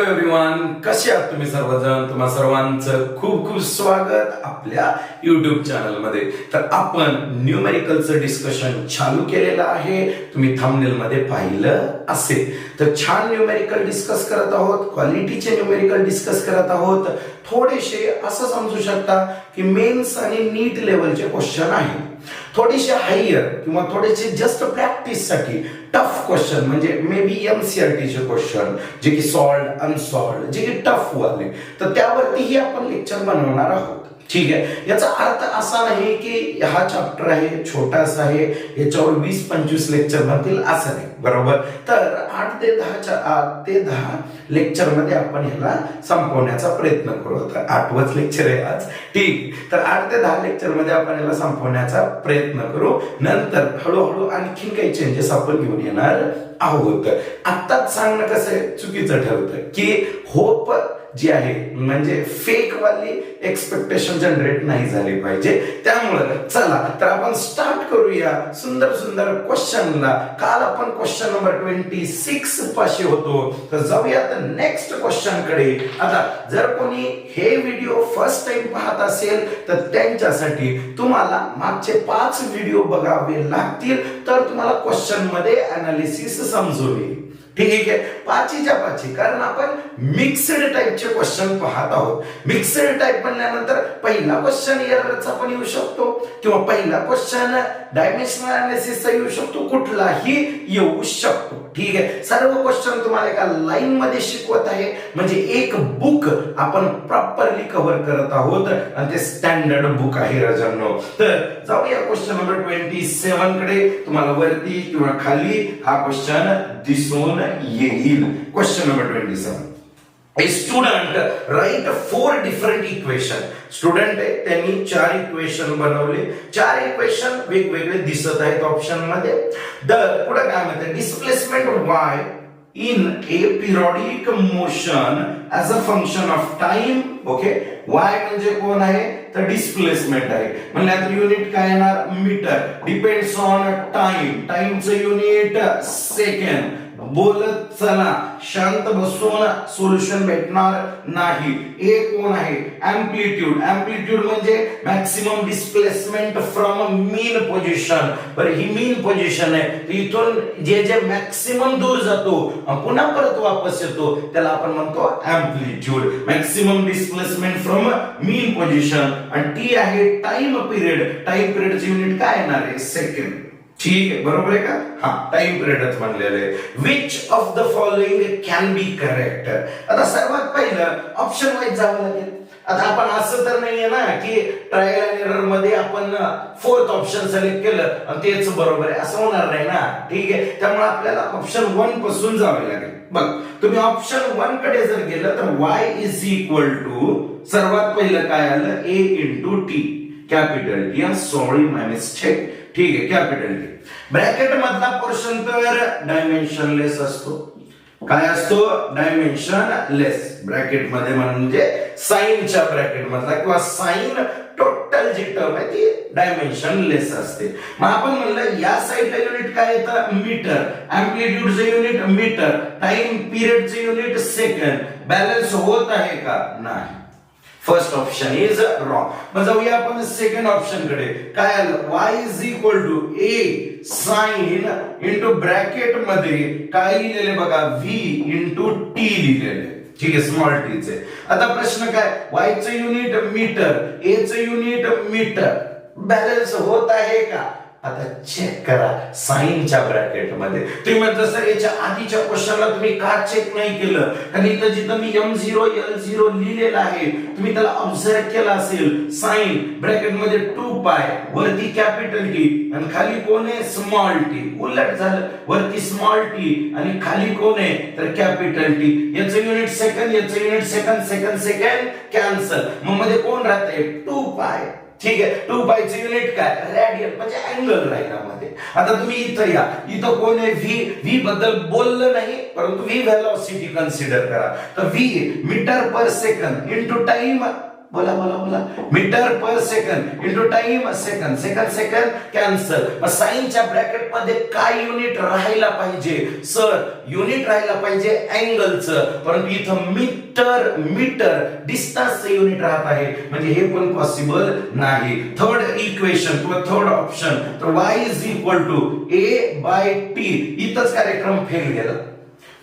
Everyone, कसे आहात तुम्ही सर्वजण? तुम्हा सर्वांचं खूप खूप स्वागत आपल्या युट्यूब चॅनल मध्ये. तर आपण न्यूमेरिकलचं डिस्कशन चालू केलेलं आहे. तुम्ही थंबनेल मध्ये पाहिलं असेल. तर छान न्यूमेरिकल डिस्कस करत आहोत, क्वालिटीचे न्यूमेरिकल डिस्कस करत आहोत. थोडेसे असं समजू शकता की मेन्स आणि नीट लेवलचे क्वेश्चन आहेत. थोडेसे हायर किंवा थोडेसे जस्ट प्रॅक्टिस साठी टफ क्वेश्चन, म्हणजे मे बी एमसीआरटीचे क्वेश्चन जे की सॉल्व्ड अनसॉल्व्ड, जे की टफ वाले, तर त्यावरतीही आपण लेक्चर बनवणार आहोत. ठीक आहे. याचा अर्थ असा नाही की हा चॅप्टर आहे छोटासा आहे, याच्यावर 20-25 लेक्चर बनतील असं नाही, बरोबर. तर 8 ते 10 लेक्चर मध्ये आपण ह्याला संपवण्याचा प्रयत्न करू. आता 8वंच लेक्चर आहे आज. ठीक. तर 8 ते 10 लेक्चर मध्ये आपण ह्याला संपवण्याचा प्रयत्न करू. नंतर हळूहळू आणखीन काही चेंजेस आपण घेऊन येणार आहोत. आत्ताच सांगणं कसं चुकीचं ठरतं की होप जी आहे म्हणजे फेक वाली एक्सपेक्टेशन जनरेट नाही झाली पाहिजे. त्यामुळे चला तर आपण स्टार्ट करूया सुंदर सुंदर क्वेश्चनला. काल आपण क्वेश्चन नंबर 26 पाशी होतो, तर जाऊयात नेक्स्ट क्वेश्चन कडे. आता जर कोणी हे व्हिडिओ फर्स्ट टाइम पाहत असेल तर त्यांच्यासाठी तुम्हाला मागचे 5 व्हिडिओ बघावे लागतील, तर तुम्हाला क्वेश्चन मध्ये अनालिसिस समजून येईल. ठीक आहे. 5च्या 5, कारण आपण मिक्स्ड टाइपचे क्वेश्चन पाहत आहोत. मिक्स्ड टाइप म्हणल्यानंतर पहिला क्वेश्चन एररचा पण येऊ शकतो किंवा पहिला क्वेश्चन डायमेन्शनल अनालिसिसचा येऊ शकतो, कुठलाही येऊ शकतो. ठीक आहे. सर्व क्वेश्चन तुम्हाला एका लाईन मध्ये शिकवत आहे, म्हणजे एक बुक आपण प्रॉपरली कव्हर करत आहोत आणि ते स्टँडर्ड बुक आहे राजांनो. तर जाऊया क्वेश्चन नंबर 27 कडे. तुम्हाला वरती किंवा खाली हा क्वेश्चन दिसून येईल. Question number 27. A student write 4 different equation. Student आहे, त्यांनी 4 इक्वेशन बनवले. 4 इक्वेशन वेगवेगळे दिसत आहेत ऑप्शन मध्ये. तर पुढे काय म्हणते, displacement y in a periodic motion as a function of time. Okay. y म्हणजे कोण आहे, तर डिस्प्लेसमेंट आहे. म्हणजे आता युनिट काय येणार, मीटर. डिपेंड्स ऑन टाइम, टाइमचं युनिट सेकंड. बोलत चला, शांत बसून सोल्युशन भेटणार नाही. ए कोण आहे, एम्प्लिट्यूड. एम्प्लिट्यूड म्हणजे maximum displacement from mean position. बरं, ही मीन पोझिशन आहे, तर इथून जे जे मॅक्सिमम दूर जातो पुन्हा परत वापस येतो त्याला आपण म्हणतो amplitude. Maximum displacement from mean position. आणि टी आहे टाइम पिरियड. टाइम पिरियडचे युनिट काय येणार आहे, सेकंड. ठीक आहे, बरोबर आहे का? हा, टाइम पिरियडच म्हणलेलं आहे. Which of the following can be correct. आता सर्वात पहिलं ऑप्शन वाईज जावं लागेल. आता आपण असं तर नाहीये ना की ट्रायल अँड एरर मध्ये आपण 4th ऑप्शन सिलेक्ट केलं आणि तेच बरोबर आहे, असं होणार नाही ना. ठीक आहे. त्यामुळे आपल्याला ऑप्शन 1 पासून जावे लागेल. बघ, तुम्ही ऑप्शन 1 कडे जर गेलं तर y इज इक्वल टू, सर्वात पहिलं काय आलं, a into T, capital T. Sorry my mistake. ठीक आहे, कॅपिटल टी. ब्रॅकेट मधला पोर्शन तर डायमेन्शनलेस असतो. काय असतो, डायमेन्शनलेस. ब्रॅकेट मध्ये म्हणजे साइनच्या ब्रॅकेट मधला किंवा साइन टोटल जी टर्म आहे ती डायमेन्शनलेस असते. मग आपण म्हणलं या साइडला युनिट काय येतं, मीटर. एम्प्लिट्यूडचे युनिट मीटर. टाइम पिरियडचे युनिट सेकंड. बॅलन्स होत आहे का, नाही. First option is wrong. मग जाऊया आपण सेकंड ऑप्शन कडे. काय आलं, y is equal to a sine into bracket मध्ये काय लिहिलेले बघा, v इंटू टी लिहिलेले. ठीक आहे, स्मॉल टी चे. आता प्रश्न काय, y चं युनिट मीटर, a चं युनिट मीटर. बॅलन्स होत आहे का, आता चेक करा साइनच्या ब्रॅकेट मध्ये. तुम्ही म्हणता सर याच्या आधीच्या क्वेश्चनला तुम्ही का चेक नाही केलं, कारण इथं जिथं मी m0 l0 लिहिलेलं आहे तुम्ही त्याला ऑब्झर्व केला असेल. साइन ब्रॅकेट मध्ये 2 पाय, वरती कॅपिटल टी आणि खाली कोण आहे, स्मॉल टी. उलट झालं, वरती स्मॉल टी आणि खाली कोण आहे, तर कॅपिटल टी. याचं युनिट सेकंड, याचं unit second, second second cancel. मग मध्ये कोण राहतंय, 2 पाय. ठीक आहे. 2 पायचे युनिट काय, रेडियन म्हणजे अँगल राहिला मध्ये. आता तुम्ही इथं या, इथं कोण आहे, v बद्दल बोललं नाही, परंतु v व्हेलॉसिटी कन्सिडर करा. तर v metre per second into time बोला बोला बोला. Metre per second into time second, second second cancel. मग साइनच्या ब्रॅकेट मध्ये काय युनिट राहायला पाहिजे? सर युनिट राहायला पाहिजे अँगलचं, परंतु इथं मीटर मीटर डिस्टन्सचं युनिट राहत आहे, म्हणजे हे पण पॉसिबल नाही. थर्ड इक्वेशन किंवा थर्ड ऑप्शन, तर y is equal to a/t. इथंच कार्यक्रम फेल गेला.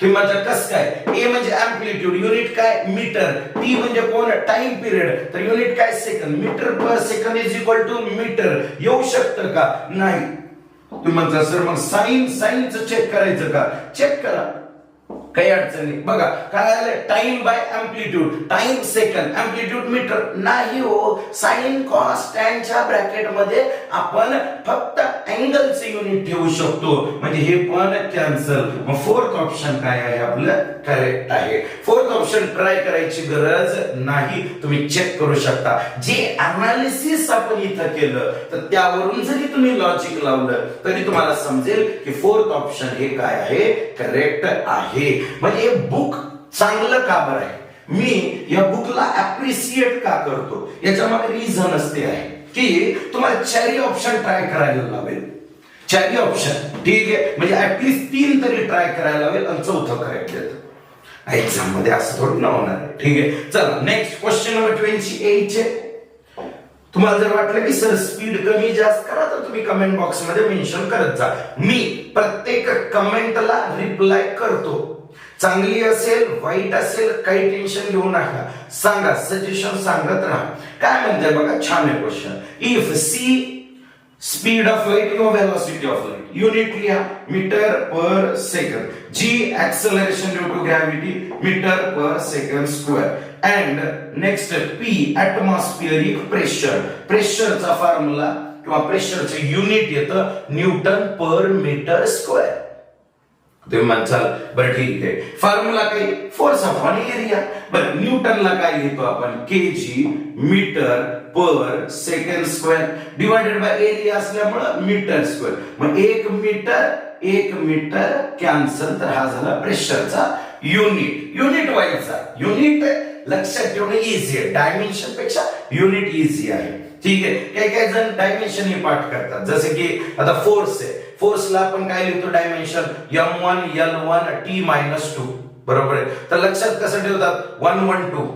तुम्ही माझ्या कस काय? ए म्हणजे अँप्लिट्यूड, युनिट काय? मीटर. टी म्हणजे कोण? टाइम पिरियड, तर युनिट काय? Second. Metre per second is equal to metre. येऊ शकतं का? नाही. तुम्ही म्हणता सर मग साइनचं चेक करायचं का? चेक करा, काही अडचण नाही. बघा काय आलं? Time by amplitude, time second, amplitude metre. नाही हो, साइन कॉस टॅनच्या ब्रॅकेट मध्ये आपण फक्त अँगलचे युनिट ठेवू शकतो, म्हणजे हे पण कॅन्सल. मग फोर्थ ऑप्शन काय आहे आपलं? करेक्ट आहे. फोर्थ ऑप्शन ट्राय करायची गरज नाही, तुम्ही चेक करू शकता. जे अनालिसिस आपण इथं केलं तर त्यावरून जरी तुम्ही लॉजिक लावलं तरी तुम्हाला समजेल की फोर्थ ऑप्शन हे काय आहे? करेक्ट आहे. म्हणजे हे बुक चांगलं का बरं आहे? मी या बुकला अप्रिशिएट का करतो? याच्या मागे रिझन असते आहे की तुम्हाला चारही ऑप्शन ट्राय करायला लावेल. चारही ऑप्शन ठीक आहे, म्हणजे ऍटलीस्ट 3 तरी ट्राय करायला लावेल आणि चौथं करेक्ट देतो. एक्झाम मध्ये असं थोडं न होणार आहे. ठीक आहे, चला नेक्स्ट क्वेश्चन नंबर 28. तुम्हाला जर वाटलं की सर स्पीड कमी जास्त करा तर तुम्ही कमेंट बॉक्स मध्ये मेन्शन करत जा. मी प्रत्येक कमेंटला रिप्लाय करतो. चांगली असेल वाईट असेल काही टेन्शन घेऊ नका, सांगा, सजेशन सांगत राहा. काय म्हणताय बघा, छान आहे question. If C speed of light किंवा वेलोसिटी ऑफ लाइट, युनिट लिहा metre per second. G acceleration due to gravity, metre per second square. And next P atmospheric pressure. प्रेशरचा फॉर्म्युला किंवा प्रेशरचे युनिट येतं न्यूटन पर मीटर स्क्वेअर. तुम्ही म्हणसाल बरं ठीक आहे, फॉर्म्युला काय? Force upon area. बरं न्यूटनला काय लिहितो आपण? KG metre per second square divided by area असल्यामुळे मीटर स्क्वेअर. मग 1 मीटर कॅन्सल, तर हा झाला प्रेशरचा युनिट. युनिट वाईजचा युनिट लक्षात ठेवणं इझी आहे, डायमेन्शन पेक्षा युनिट इझी आहे. ठीक आहे, काही काही जण डायमेन्शन हे पाठ करतात, जसे की आता फोर्स आहे, फोर्सला आपण काय लिहितो डायमेन्शन? m1 l1 t-2. बरोबर आहे, तर लक्षात कसं ठेवतात? 1 1 2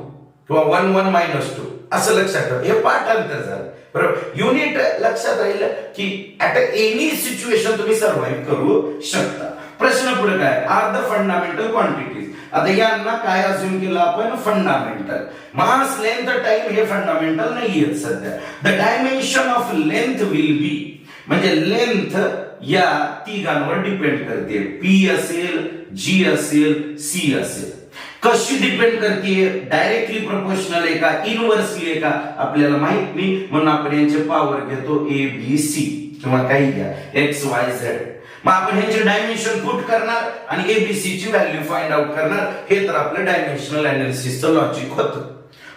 किंवा 1 1 -2 असं लक्षात ठेवा. हे पाठांतर झालं. बरोबर, युनिट लक्षात राहिलं की ऍट एनी सिच्युएशन तुम्ही सर्व्हाइव्ह करू शकता. प्रश्न पुढे काय? Are the fundamental quantities. आता यांना काय अज्युम केलं आपण? फंडामेंटल. मास लेंथ टाइम हे फंडामेंटल नाहीये सध्या. The dimension of length will be, म्हणजे लेंथ या तिघांवर डिपेंड करते. पी असेल, जी असेल, सी असेल. कशी डिपेंड करते? डायरेक्टली प्रोपोर्शनल आहे का, इनव्हर्सली आहे का, आपल्याला माहित नाही, म्हणून आपण यांचे पॉवर घेतो ए बी सी किंवा काही घ्या एक्स वाय झेड. मग आपण ह्याचे डायमेन्शन पुट करणार आणि एबीसी ची व्हॅल्यू फाइंड आउट करणार. हे तर आपलं डायमेन्शनल अनालिसिसचं लॉजिक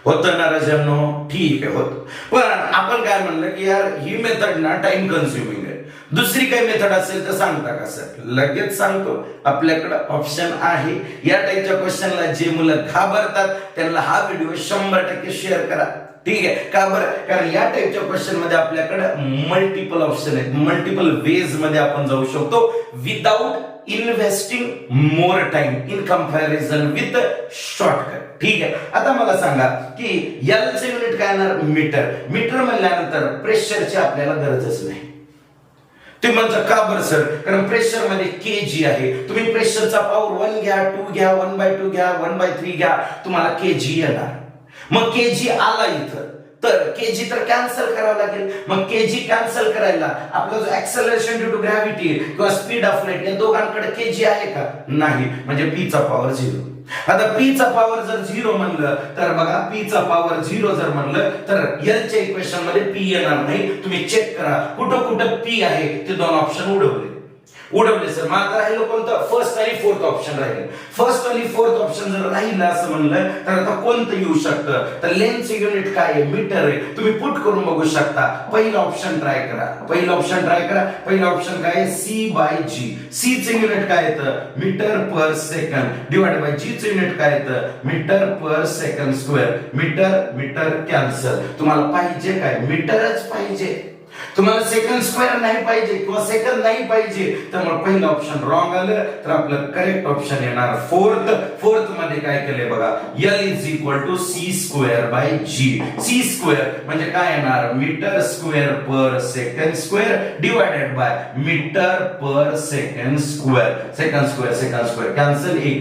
होतं ना राजांनो? ठीक आहे, होतं. पण आपण काय म्हणलं की यार ही मेथड ना टाइम कन्झ्युमिंग आहे, दुसरी काही मेथड असेल तर सांगता का सर? लगेच सांगतो, आपल्याकडे ऑप्शन आहे. या टाइपच्या क्वेश्चनला जे मुलं घाबरतात त्यांना हा व्हिडिओ 100% शेअर करा. ठीक आहे, का बरं? कारण या टाइपच्या क्वेश्चन मध्ये आपल्याकडे मल्टिपल ऑप्शन आहेत, मल्टिपल वेज मध्ये आपण जाऊ शकतो without investing more time in comparison with shortcut. ठीक आहे, आता मला सांगा की एल चे युनिट काय येणार? मीटर. मीटर म्हणल्यानंतर प्रेशरची आपल्याला गरजच नाही. तुम्ही म्हणता का बरं सर? कारण प्रेशर मध्ये केजी आहे. तुम्ही प्रेशरचा पॉवर 1 घ्या, 2 घ्या, 1/2 घ्या, 1/3 घ्या, तुम्हाला केजी येणार. मग केजी आला इथं, तर केजी तर कॅन्सल करावं लागेल. मग केजी कॅन्सल करायला आपला जो एक्सेलरेशन ड्यू टू ग्रॅव्हिटी किंवा स्पीड ऑफ लाइट या दोघांकडे केजी आहे का? नाही, म्हणजे पी चा पॉवर 0. आता पी चा पॉवर जर 0 म्हणलं तर बघा, पी चा पॉवर 0 जर म्हणलं तर एल च्या इक्वेशन मध्ये पी येणार नाही. तुम्ही चेक करा कुठं कुठं पी आहे, ते दोन ऑप्शन उडवले. उडवले सर. मग आता राहिलं कोणतं? फर्स्ट आणि फोर्थ ऑप्शन राहिले. फर्स्ट आणि फोर्थ ऑप्शन जर राहिलं असं म्हणलं तर आता कोणतं येऊ शकतं? तर लेंथचं युनिट काय आहे? मीटर आहे. तुम्ही पुट करून बघू शकता. पहिलं ऑप्शन ट्राय करा. पहिलं ऑप्शन काय आहे? C/G. C चं युनिट काय येतं? Metre per second divide by G चं युनिट काय येतं? Metre per second square. Metre cancel. तुम्हाला पाहिजे काय? मीटरच पाहिजे. तुम्हाला सेकंड स्क्वेअर नाही पाहिजे किंवा सेकंड नाही पाहिजे, तर मग पहिलं ऑप्शन रॉंग आलं. तर आपलं करेक्ट ऑप्शन येणार फोर्थ मध्ये काय केलंय बघा, L=C²/G. C स्क्वेअर म्हणजे काय येणार? Metre square per second square divided by metre per second square. Second square cancel. 1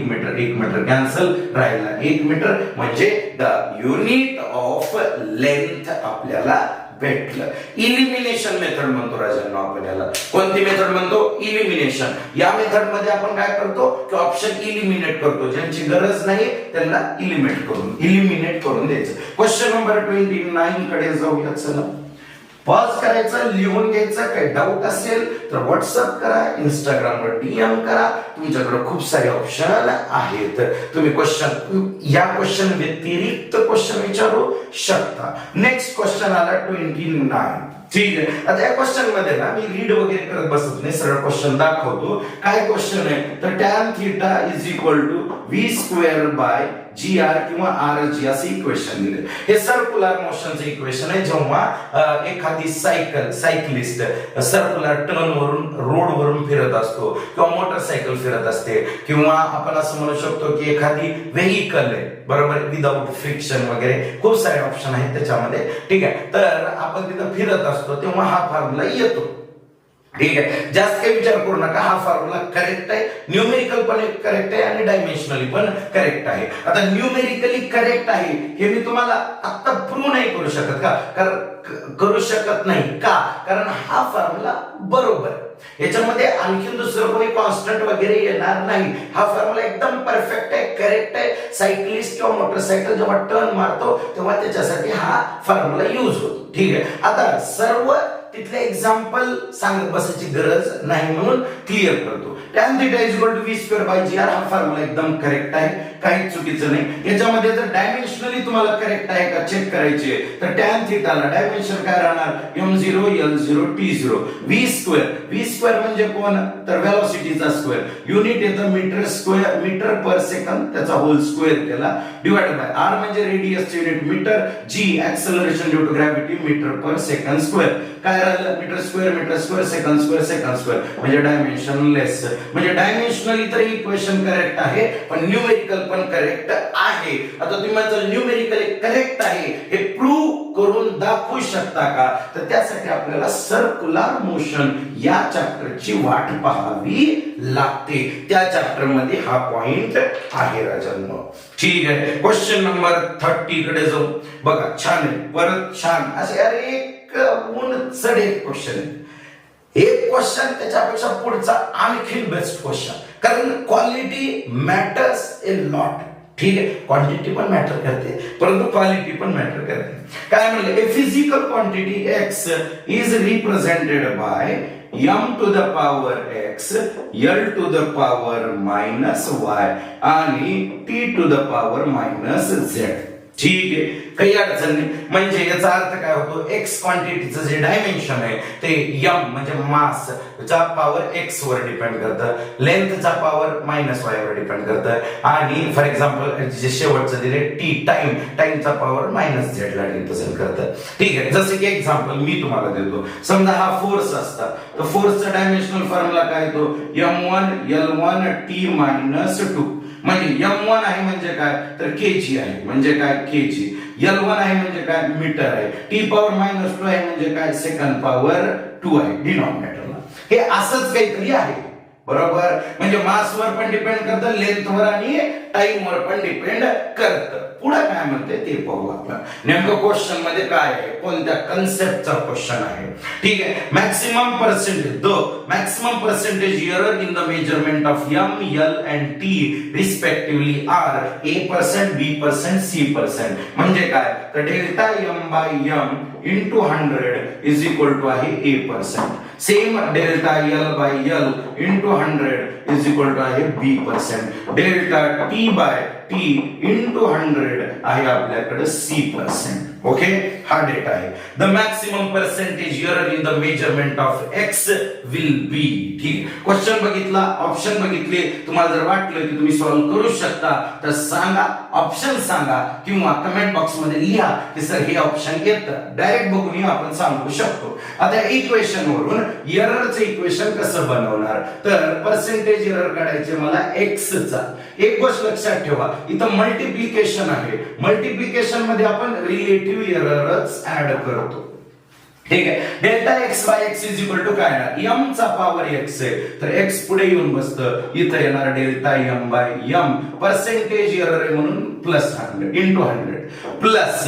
metre cancel. राहिला 1 मीटर म्हणजे द युनिट ऑफ लेंथ आपल्याला भेटलं. इलिमिनेशन मेथड म्हणतो राजांनो आपण याला. कोणती मेथड म्हणतो? इलिमिनेशन. या मेथड मध्ये आपण काय करतो की ऑप्शन इलिमिनेट करतो. ज्यांची गरज नाही त्यांना इलिमिनेट करून द्यायचं. क्वेश्चन नंबर 29 कडे जाऊया. चला पॉज करायचं, लिहून घ्यायचं. काही डाऊट असेल तर व्हॉट्सअप करा, इंस्टाग्रामवर DM करा. तुमच्याकडे खूप सारे ऑप्शन आहेत. तुम्ही या क्वेश्चन व्यतिरिक्त क्वेश्चन विचारू शकता. नेक्स्ट क्वेश्चन आला 29. ठीक आहे. आता या क्वेश्चन मध्ये ना मी रीड वगैरे करत बसत नाही, सरळ क्वेश्चन दाखवतो. काय क्वेश्चन आहे? तर tan θ V²/GR किंवा RG असं इक्वेशन दिले. हे सर्क्युलर मोशनचं इक्वेशन आहे. जेव्हा एखादी सायकलिस्ट सर्क्युलर टर्न वरून रोड वरून फिरत असतो किंवा मोटरसायकल फिरत असते किंवा आपण असं म्हणू शकतो की एखादी व्हेइकल आहे, बरोबर, विदाउट फ्रिक्शन वगैरे खूप सारे ऑप्शन आहेत त्याच्यामध्ये. ठीक आहे. तर आपण तिथं फिरत असतो तेव्हा हा फॉर्म्युला येतो. ठीक आहे. जास्त काही विचार करू नका. हा फॉर्म्युला करेक्ट आहे. न्यूमेरिकल पण करेक्ट आहे आणि डायमेन्शनली पण करेक्ट आहे. आता न्यूमेरिकली करेक्ट आहे हे मी तुम्हाला आता प्रूव्ह नाही करू शकत का? करू शकत नाही का? कारण हा फॉर्म्युला बरोबर. याच्यामध्ये आणखी दुसरं कोणी कॉन्स्टंट वगैरे येणार नाही. हा फॉर्म्युला एकदम परफेक्ट आहे, करेक्ट आहे. सायकलिस्ट किंवा मोटरसायकल जेव्हा टर्न मारतो तेव्हा त्याच्यासाठी हा फॉर्म्युला यूज होतो. ठीक आहे. आता सर्व तिथले एक्झाम्पल सांगत बसायची गरज नाही म्हणून क्लिअर करतो. tan θ V²/GR हा फॉर्म्युला एकदम करेक्ट आहे, काही चुकीचं नाही. याच्यामध्ये जर डायमेन्शनली तुम्हाला करेक्ट आहे का चेक करायचे तर tan θ ला डायमेन्शन काय राहणार? m0 l0 t0. v² म्हणजे कोण? तर वेलोसिटीचा स्क्वेअर. युनिट येतं मीटर पर सेकंद, त्याचा होल स्क्वेअर केला डिवाइड बाय r म्हणजे रेडियसचे unit metre, g acceleration due to gravity metre per second square. काय राहिलं? मीटर स्क्वेअर सेकंड स्क्वेअर म्हणजे डायमेन्शन लेस. म्हणजे डायमेन्शनली तर इक्वेशन करेक्ट आहे पण न्यूमेरिकल पण करेक्ट आहे. आता तुम्ही म्हणता न्यूमेरिकली करेक्ट आहे हे प्रूव्ह करून दाखवू शकता का? तर त्यासाठी आपल्याला सर्क्युलर मोशन या चॅप्टरची वाट पाहावी लागते. त्या चॅप्टर मध्ये हा पॉइंट आहे राजांनो. ठीक आहे. क्वेश्चन नंबर 30 कडे जाऊ. बघा छान आहे, परत छान असे. अरे ऊन चढ एक क्वेश्चन आहे. एक क्वेश्चन त्याच्यापेक्षा पुढचा आणखी बेस्ट क्वेश्चन. कारण क्वालिटी मॅटर्स ए लॉट. ठीक आहे. क्वांटिटी पण मॅटर करते परंतु क्वालिटी पण मॅटर करते. काय म्हणले? A physical quantity x is represented by m to the power x, l to the power -y आणि t to the power -z. ठीक आहे. काही अडचण नाही. म्हणजे याचा अर्थ काय होतो? x क्वांटिटीचं जे डायमेन्शन आहे ते m म्हणजे मास चा पॉवर x वर डिपेंड करतं, लेंथचा पॉवर -y वर डिपेंड करतं आणि फॉर एक्झाम्पल जे शेवटचं दिले t टाइमचा पॉवर -z ला रिप्रेझेंट करतं. ठीक आहे. जसे की एक्झाम्पल मी तुम्हाला देतो. समजा हा फोर्स असता तर फोर्सचा डायमेन्शनल फॉर्म्युला काय येतो? m1 l1 t -2. म्हणजे m1 आहे म्हणजे काय? तर kg आहे. म्हणजे काय? kg. l1 आहे म्हणजे काय? मीटर आहे. t पॉवर -2 आहे म्हणजे काय? सेकंड पॉवर 2 आहे डिनॉमिनेटरला. हे असंच काहीतरी आहे. बरोबर, म्हणजे मासवर पण डिपेंड करतं, लेंथवर आणि टाइमवर पण डिपेंड करतं. पुढे काय म्हणते ते पाहू आपण. नेमकं क्वेश्चन मध्ये काय आहे, कोणत्या कन्सेप्टचा क्वेश्चन आहे. ठीक आहे, maximum percentage maximum percentage error in the measurement of M, L and T respectively are A%, B%, C%. म्हणजे काय, तर delta M by M into 100 is equal to आहे A%. Same delta L by L into 100 is equal to आहे B%. Delta T by T into 100 आहे आपल्याकडे C%. Okay, हा data आहे. The maximum percentage error in the measurement of x will be. ठीक, question बघितला, option बघितले. तुम्हाला जर वाटलं की तुम्ही सॉल्व्ह करू शकता तर सांगा, ऑप्शन सांगा किंवा कमेंट बॉक्स मध्ये लिहा की सर हे ऑप्शन येतं. डायरेक्ट बघून आपण सांगू शकतो. आता इक्वेशन वरून एररचं इक्वेशन कसं बनवणार, तर पर्सेंटेज एरर काढायचे मला एक्स चा. एक गोष्ट लक्षात ठेवा, इथं मल्टिप्लिकेशन आहे. मल्टिप्लिकेशन मध्ये आपण रिलेटिव्ह एररच ऍड करतो. ठीक आहे, delta X by X is equal to काय येणार, एम चा पॉवर एक्स आहे तर एक्स पुढे येऊन बसतं, इथं येणार delta M by M. Percentage error आहे म्हणून प्लस 100 इंटू 100 प्लस.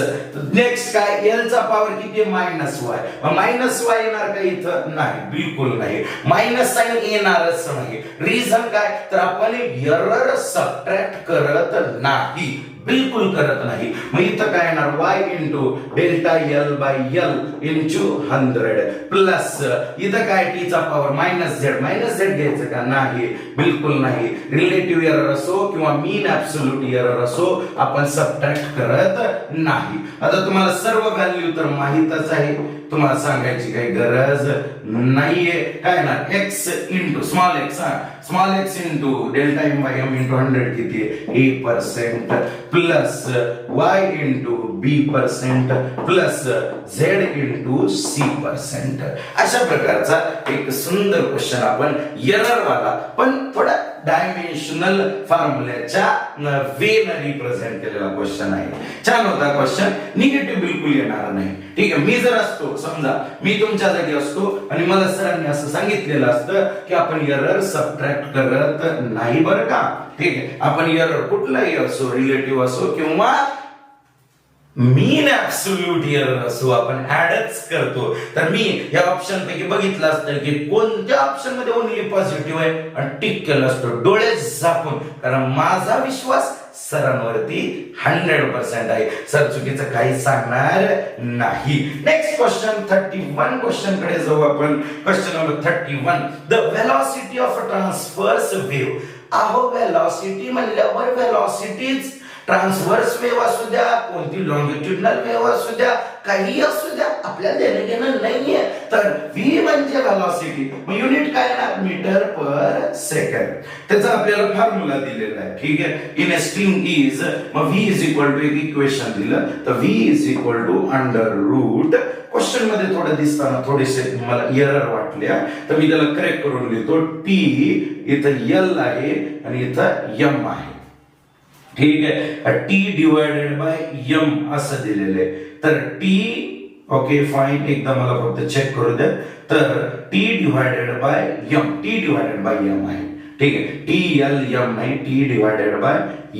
नेक्स्ट काय, एल चा पॉवर किती आहे, मायनस वाय. मायनस वाय येणार का इथं, नाही, बिलकुल नाही. मायनस साइन येणारच नाही. रिझन काय, तर आपण एरर सबट्रॅक्ट करत नाही, बिलकुल करत नाही. मग इथं काय येणार, y into delta L by L into 100 plus इथं काय, टी चा power minus Z. Minus Z घ्यायचं का, नाही, बिलकुल नाही. रिलेटिव्ह एरर असो किंवा मीन ऍब्सोल्यूट एरर असो आपण सबट्रॅक्ट करत नाही. आता तुम्हाला सर्व व्हॅल्यू तर माहीतच आहे, तुम्हाला सांगायची काही गरज नाहीये. काय ना, x into small X into delta M by M into 100 किती आहे, A% plus y into B% plus z into C%. अशा प्रकारचा एक सुंदर क्वेश्चन आपण एरर वाला पण थोडा डायमेन्शनल फॉर्म्युल्याच्या वेने रिप्रेझेंट केलेला क्वेश्चन आहे. छान होता क्वेश्चन, निगेटिव्ह बिलकुल येणार नाही. ठीक आहे, मी जर असतो, समजा मी तुमच्या जागी असतो आणि मला सरांनी असं सांगितलेलं असतं की आपण एरर सबट्रॅक्ट करत नाही बरं का. ठीक आहे, आपण एरर कुठलाही असो, रिलेटिव्ह असो किंवा मीन ऍब्सोल्यूट एरर असो आपण ऍडच करतो. तर मी या ऑप्शन पैकी बघितलं असतं की कोणत्या ऑप्शन मध्ये ओनली पॉझिटिव्ह आहे आणि टिक केलं असतं डोळे झाकून, कारण माझा विश्वास सरांवरती 100% आहे. सर चुकीचं काही सांगणार नाही. नेक्स्ट क्वेश्चन 31 क्वेश्चन कडे जाऊ आपण. Question number 31, the velocity of transverse wave. अहो, व्हेलॉसिटी म्हणल्यावर व्हेलॉसिटीज ट्रान्सव्हर्स वेव्ह असू द्या, कोणती लॉंगिट्युडनल वेव्ह असू द्या, काही असू द्या, आपल्याला देणं घेणं नाहीये. तर v म्हणजे व्हेलॉसिटी, मग युनिट काय येणार, मीटर पर सेकंड. त्याचा आपल्याला फॉर्म्युला दिलेला आहे. ठीक आहे, इन अ स्ट्रिंग इज, मग v इज इक्वल टू एक इक्वेशन दिलं तर v is equal to under root. Question मध्ये थोडं दिसताना थोडेसे मला एरर वाटल्या तर मी त्याला करेक्ट करून लिहितो. t इथं l आहे आणि इथं m आहे. ठीक आहे, t डिवाइडेड बाय m असं दिलेलं आहे. तर t, ओके फाइन, एकदा मला फक्त चेक करू द्या. तर t divided by m, t divided by m आहे. ठीक आहे, t l m नाही, t डिवाइडेड बाय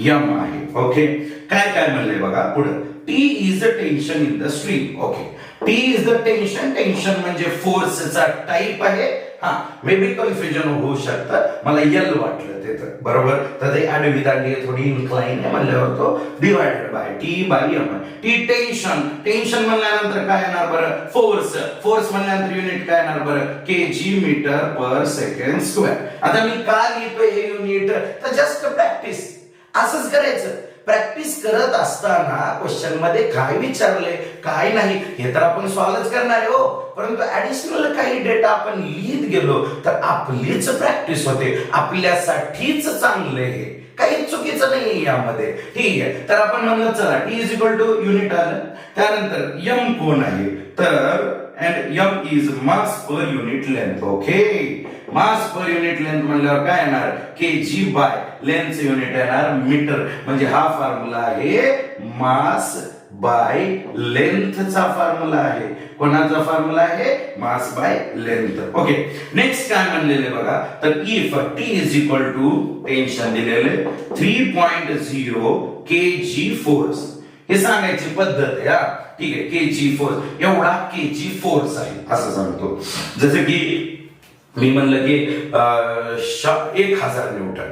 m आहे. ओके, काय काय म्हणलंय बघा पुढे, t is the tension in the string. Okay, t is the tension. Tension म्हणजे फोर्सचा टाइप आहे. हा, मे बी कन्फ्युजन होऊ शकतं, मला एल वाटलं तिथं, बरोबर. तर ते आडवी दांडी थोडी इन्क्लाइन आहे म्हणल्यावर तो divided by T by M. T tension, tension म्हणल्यानंतर काय येणार बरं, फोर्स. फोर्स म्हणल्यानंतर युनिट काय येणार बरं, KG metre per second square. आता मी का लिहितोय हे युनिट, तर जस्ट प्रॅक्टिस असंच करायचं. प्रॅक्टिस करत असताना क्वेश्चन मध्ये काय विचारले काय नाही हे तर आपण सॉल्व्हच करणार आहे हो, परंतु ऍडिशनल काही डेटा आपण लिहित गेलो तर आपलीच प्रॅक्टिस होते, आपल्यासाठीच चांगले आहे, काही चुकीचं नाही यामध्ये. ठीक आहे, तर आपण म्हणलं चला T is equal to unit आलं, त्यानंतर एम कोण आहे तर and m is mass per unit length. Okay, mass per unit length म्हणल्यावर काय येणार, kg बाय लेंथ युनिट येणार मीटर. म्हणजे हा फॉर्म्युला आहे मास बाय लेंथचा फॉर्म्युला आहे. कोणाचा फॉर्म्युला आहे? Mass by length. Okay, next काय म्हणलेले बघा, तर if T is equal to tension दिलेले 3.0 kg फोर्स, हे सांगायची पद्धत आहे. हा ठीक आहे, केजी फोर्स, एवढा केजी फोर्स आहे असं सांगतो. जसं की मी म्हणलं की 1000 न्यूटन.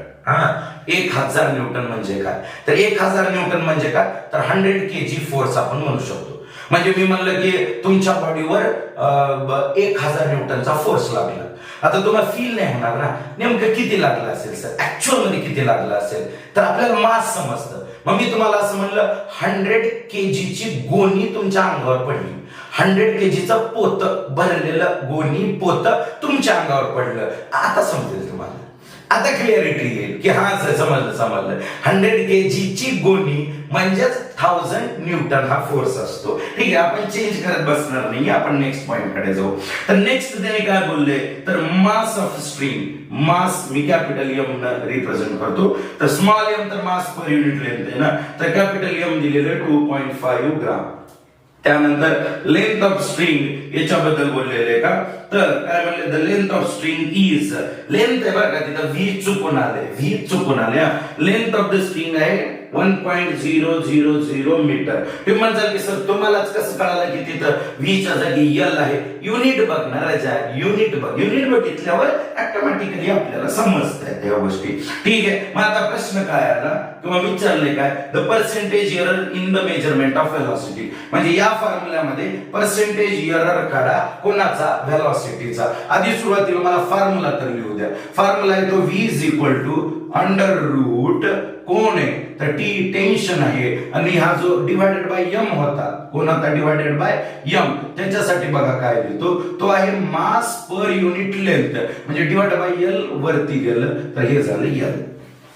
1000 न्यूटन म्हणजे काय? तर 1000 न्यूटन म्हणजे काय? तर 100 केजी फोर्स आपण म्हणू शकतो. म्हणजे मी म्हणलं की तुमच्या बॉडीवर 1000 न्यूटनचा फोर्स लागला. आता तुम्हाला फील नाही होणार ना नेमकं किती लागलं असेल सर, ऍक्च्युअल मध्ये किती लागलं असेल, तर आपल्याला मास समजतं. मग मी तुम्हाला असं म्हणलं 100 केजीची गोणी तुमच्या अंगावर पडली, 100 केजीचं पोत भरलेलं गोणी पोत तुमच्या अंगावर पडलं. आता समजेल तुम्हाला, आता क्लिअरिटी येईल की हा समजलं 100 केजीची गोणी म्हणजेच 1000 न्यूटन हा फोर्स असतो. ठीक आहे, आपण चेंज करत बसणार नाही, आपण नेक्स्ट पॉइंट कडे जाऊ. तर नेक्स्ट त्याने काय बोलले, तर मास ऑफ स्ट्रिंग, मास मी कॅपिटल एम न रिप्रेझेंट करतो, तर स्मॉल एम तर मास पर युनिट लेंथ आहे ना, तर कॅपिटल एम दिलेले 2.5 ग्राम. त्यानंतर लेंथ ऑफ स्ट्रिंग याच्याबद्दल बोललेले का, तर काय म्हणले, the length of string is, length आहे बरं का, तिथं व्ही चुकून आले. लेंथ ऑफ द स्ट्रिंग आहे 1.000 मीटर. तुम्ही म्हणताल की सर तुम्हालाच कसं कळालं की तिथं व्ही च्या जागी एल आहे? युनिट बघणार आहे, युनिट बघितल्यावर ऑटोमॅटिकली आपल्याला समजतंय त्या गोष्टी. ठीक आहे, मग आता प्रश्न काय आला किंवा विचारले काय, the percentage error in the measurement of velocity. म्हणजे या फॉर्म्युल्यामध्ये पर्सेंटेज एरर काढा, कोणाचा? व्हेलॉसिटीचा. आधी सुरुवातीला मला फॉर्म्युला तर लिहू द्या. फॉर्म्युला आहे तो v is equal to under root, कोण आहे तर टी टेन्शन आहे, आणि हा जो डिवाइडेड बाय एम होता, कोण होता? Divided by M. त्याच्यासाठी बघा काय लिहितो, तो आहे मास पर युनिट लेंथ, म्हणजे डिवाइड बाय एल वरती गेलं तर हे झालं एल.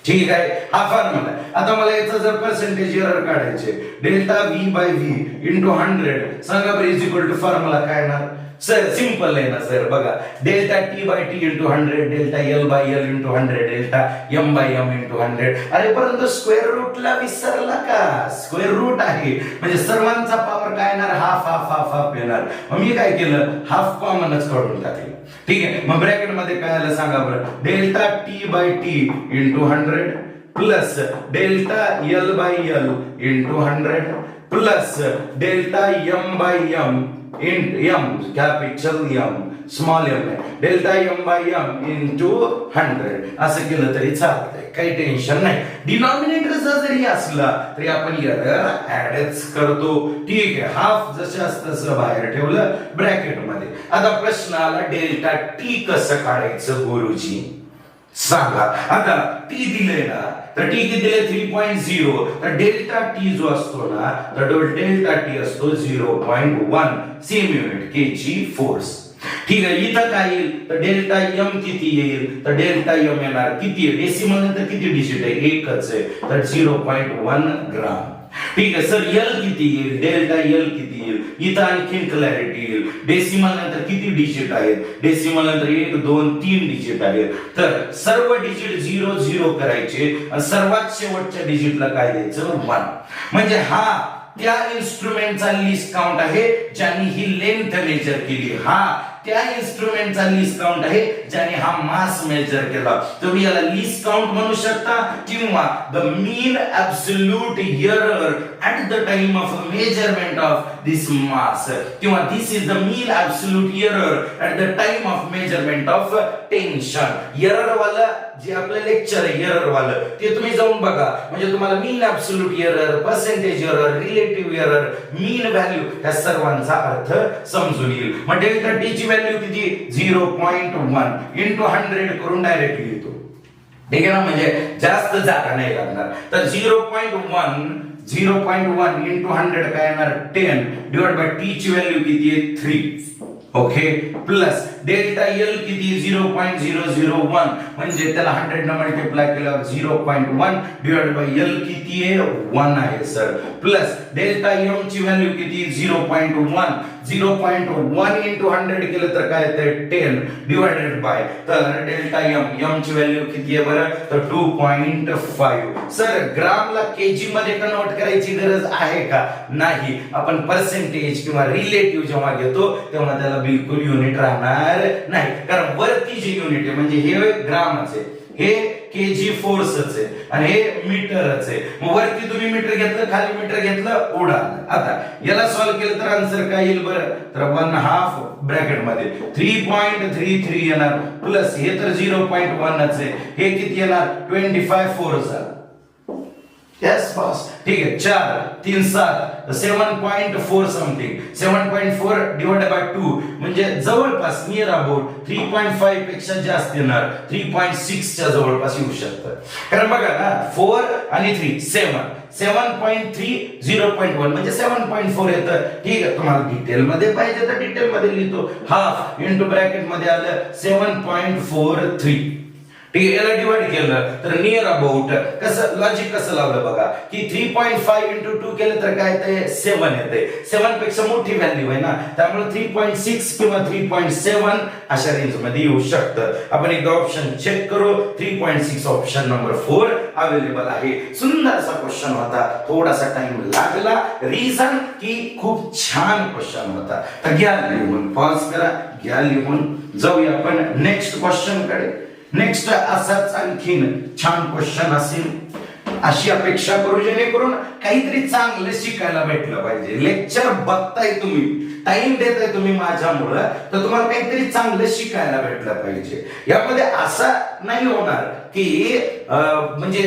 ठीक आहे, हा फॉर्म्युला आहे. आता मला याचा जर पर्सेंटेज एरर काढायचे, delta V by V into 100, सांगा बरं इज इक्वल टू फॉर्म्युला काय येणार? सर सिंपल आहे ना सर, बघा delta T by T into 100, delta L by L into 100, delta M by M into 100. अरे परंतु स्क्वेअर रूटला विसरला का? स्क्वेअर रूट आहे म्हणजे सर्वांचा पॉवर काय येणार? हाफ येणार. मग मी काय केलं, हाफ कॉमनच काढून टाकलं. ठीक आहे, मग ब्रॅकेट मध्ये काय आलं सांगा बरं, delta T by T into 100 plus delta L by L into 100 plus delta M by M M capital M small M आहे, delta M by M into 100. असं केलं तरी चालतंय, काही टेन्शन नाही. डिनॉमिनेटरचा जरी असला तरी आपण एरर ऍडच करतो. ठीक आहे, हाफ जसं तसं बाहेर ठेवलं ब्रॅकेट मध्ये. आता प्रश्न आला डेल्टा टी कसं काढायचं गुरुजी सांगा. आता टी दिले ना, तर टी किती दिले 3.0, तर डेल्टा टी जो असतो ना, तर डेल्टा टी असतो 0.1 सेम युनिट केजी फोर्स. ठीक आहे, इथं काय येईल तर डेल्टा एम किती येईल, तर डेल्टा एम येणार किती आहे, डेसिमल नंतर किती डिजिट आहे? एकच आहे, तर 0.1 ग्राम. ठीक आहे सर, एल किती येईल, डेल्टा एल किती येईल, इथं आणखीन क्लॅरिटी येईल. डेसिमल नंतर किती डिजिट आहेत? डेसिमल नंतर 1 2 3 डिजिट आहेत, तर सर्व डिजिट 0 0 करायचे आणि सर्वात शेवटच्या डिजिटला काय द्यायचं? 1. म्हणजे हा त्या इन्स्ट्रुमेंटचा लिस्ट काउंट आहे ज्यांनी ही लेंथ मेजर केली. हा त्या इन्स्ट्रुमेंटचा लिस्ट काउंट आहे ज्याने हा मास मेजर केला. तुम्ही याला लिस्ट काउंट म्हणू शकता किंवा the mean absolute error at the time of measurement of this mass, किंवा this is the mean absolute error at the time of measurement of tension. Error वाला जे आपलं लेक्चर आहे एरर वालं ते तुम्ही जाऊन बघा, म्हणजे तुम्हाला mean absolute error, percentage error, relative error, mean value या सर्वांचा अर्थ समजून येईल. मग डेल्टा टी ची व्हॅल्यू किती? 0.1 इंटू 100 करून डायरेक्ट लिहितो. ठीक आहे ना, म्हणजे जास्त जागा नाही लागणार. तर 0.1 इंटू 100 काय येणार? 10 डिवाइड बाय टी ची व्हॅल्यू किती आहे? 3. ओके, प्लस डेल्टा एल किती? 0.001, म्हणजे त्याला 100 ने मल्टिप्लाय केल्यावर 0.1 डिवाइड बाय एल किती आहे? 1 आहे सर. प्लस डेल्टा एम ची व्हॅल्यू किती 0.1 0.1 इंटू 100 केलं तर काय येतं 10 डिवाइडेड बाय तर डेल्टा एम ची व्हॅल्यू किती आहे बरं तर 2.5 सर ग्रामला केजी मध्ये कन्वर्ट करायची गरज आहे का नाही आपण पर्सेंटेज किंवा रिलेटिव्ह जेव्हा घेतो तेव्हा त्याला बिलकुल युनिट राहणार नाही कारण वरती जे युनिट आहे म्हणजे हे ग्रामच आहे हे केजी फोर्सच आहे आणि हे मीटरच आहे मग वरती तुम्ही मीटर घेतलं खाली मीटर घेतलं उडालं आता याला सॉल्व्ह केलं तर आन्सर काय येईल बरं तर 1/2 ब्रॅकेट मध्ये 3.33 येणार प्लस हे तर 0.1 च आहे हे किती येणार 25 4 झालं यस बॉस ठीक आहे 4 3 7 7.4 समथिंग 7.4 डिवाइडेड बाय 2 म्हणजे जवळपास नियर अबाउट 3.5 पेक्षा जास्त येणार 3.6 च्या जवळपास येऊ शकतं कारण बघा ना 4 आणि 3 7.3 0.1 म्हणजे 7.4 येतं ठीक आहे तुम्हाला डिटेल मध्ये पाहिजे तर डिटेल मध्ये लिहितो हाफ इंटू ब्रॅकेट मध्ये आलं 7.43 ठीक आहे याला डिवाइड केलं तर नियर अबाउट कसं लॉजिक कसं लावलं बघा की 3.5 इंटू 2 केलं तर काय येते 7 येते 7 पेक्षा मोठी व्हॅल्यू आहे ना त्यामुळे 3.6 किंवा 3.7 अशा रेंज मध्ये येऊ शकतं आपण एकदा ऑप्शन चेक करू 3.6 ऑप्शन नंबर 4 अवेलेबल आहे सुंदरसा क्वेश्चन होता थोडासा टाइम लागला रिझन की खूप छान क्वेश्चन होता तर घ्या लिहून पॉज करा घ्या लिहून जाऊया आपण नेक्स्ट क्वेश्चन कडे नेक्स्ट असाच आणखीन छान क्वेश्चन असेल अशी अपेक्षा करू जेणेकरून काहीतरी चांगलं शिकायला भेटलं पाहिजे लेक्चर बघताय तुम्ही टाइम देताय तुम्ही माझ्यामुळं तर तुम्हाला काहीतरी चांगलं शिकायला भेटलं पाहिजे यामध्ये असा नाही होणार की म्हणजे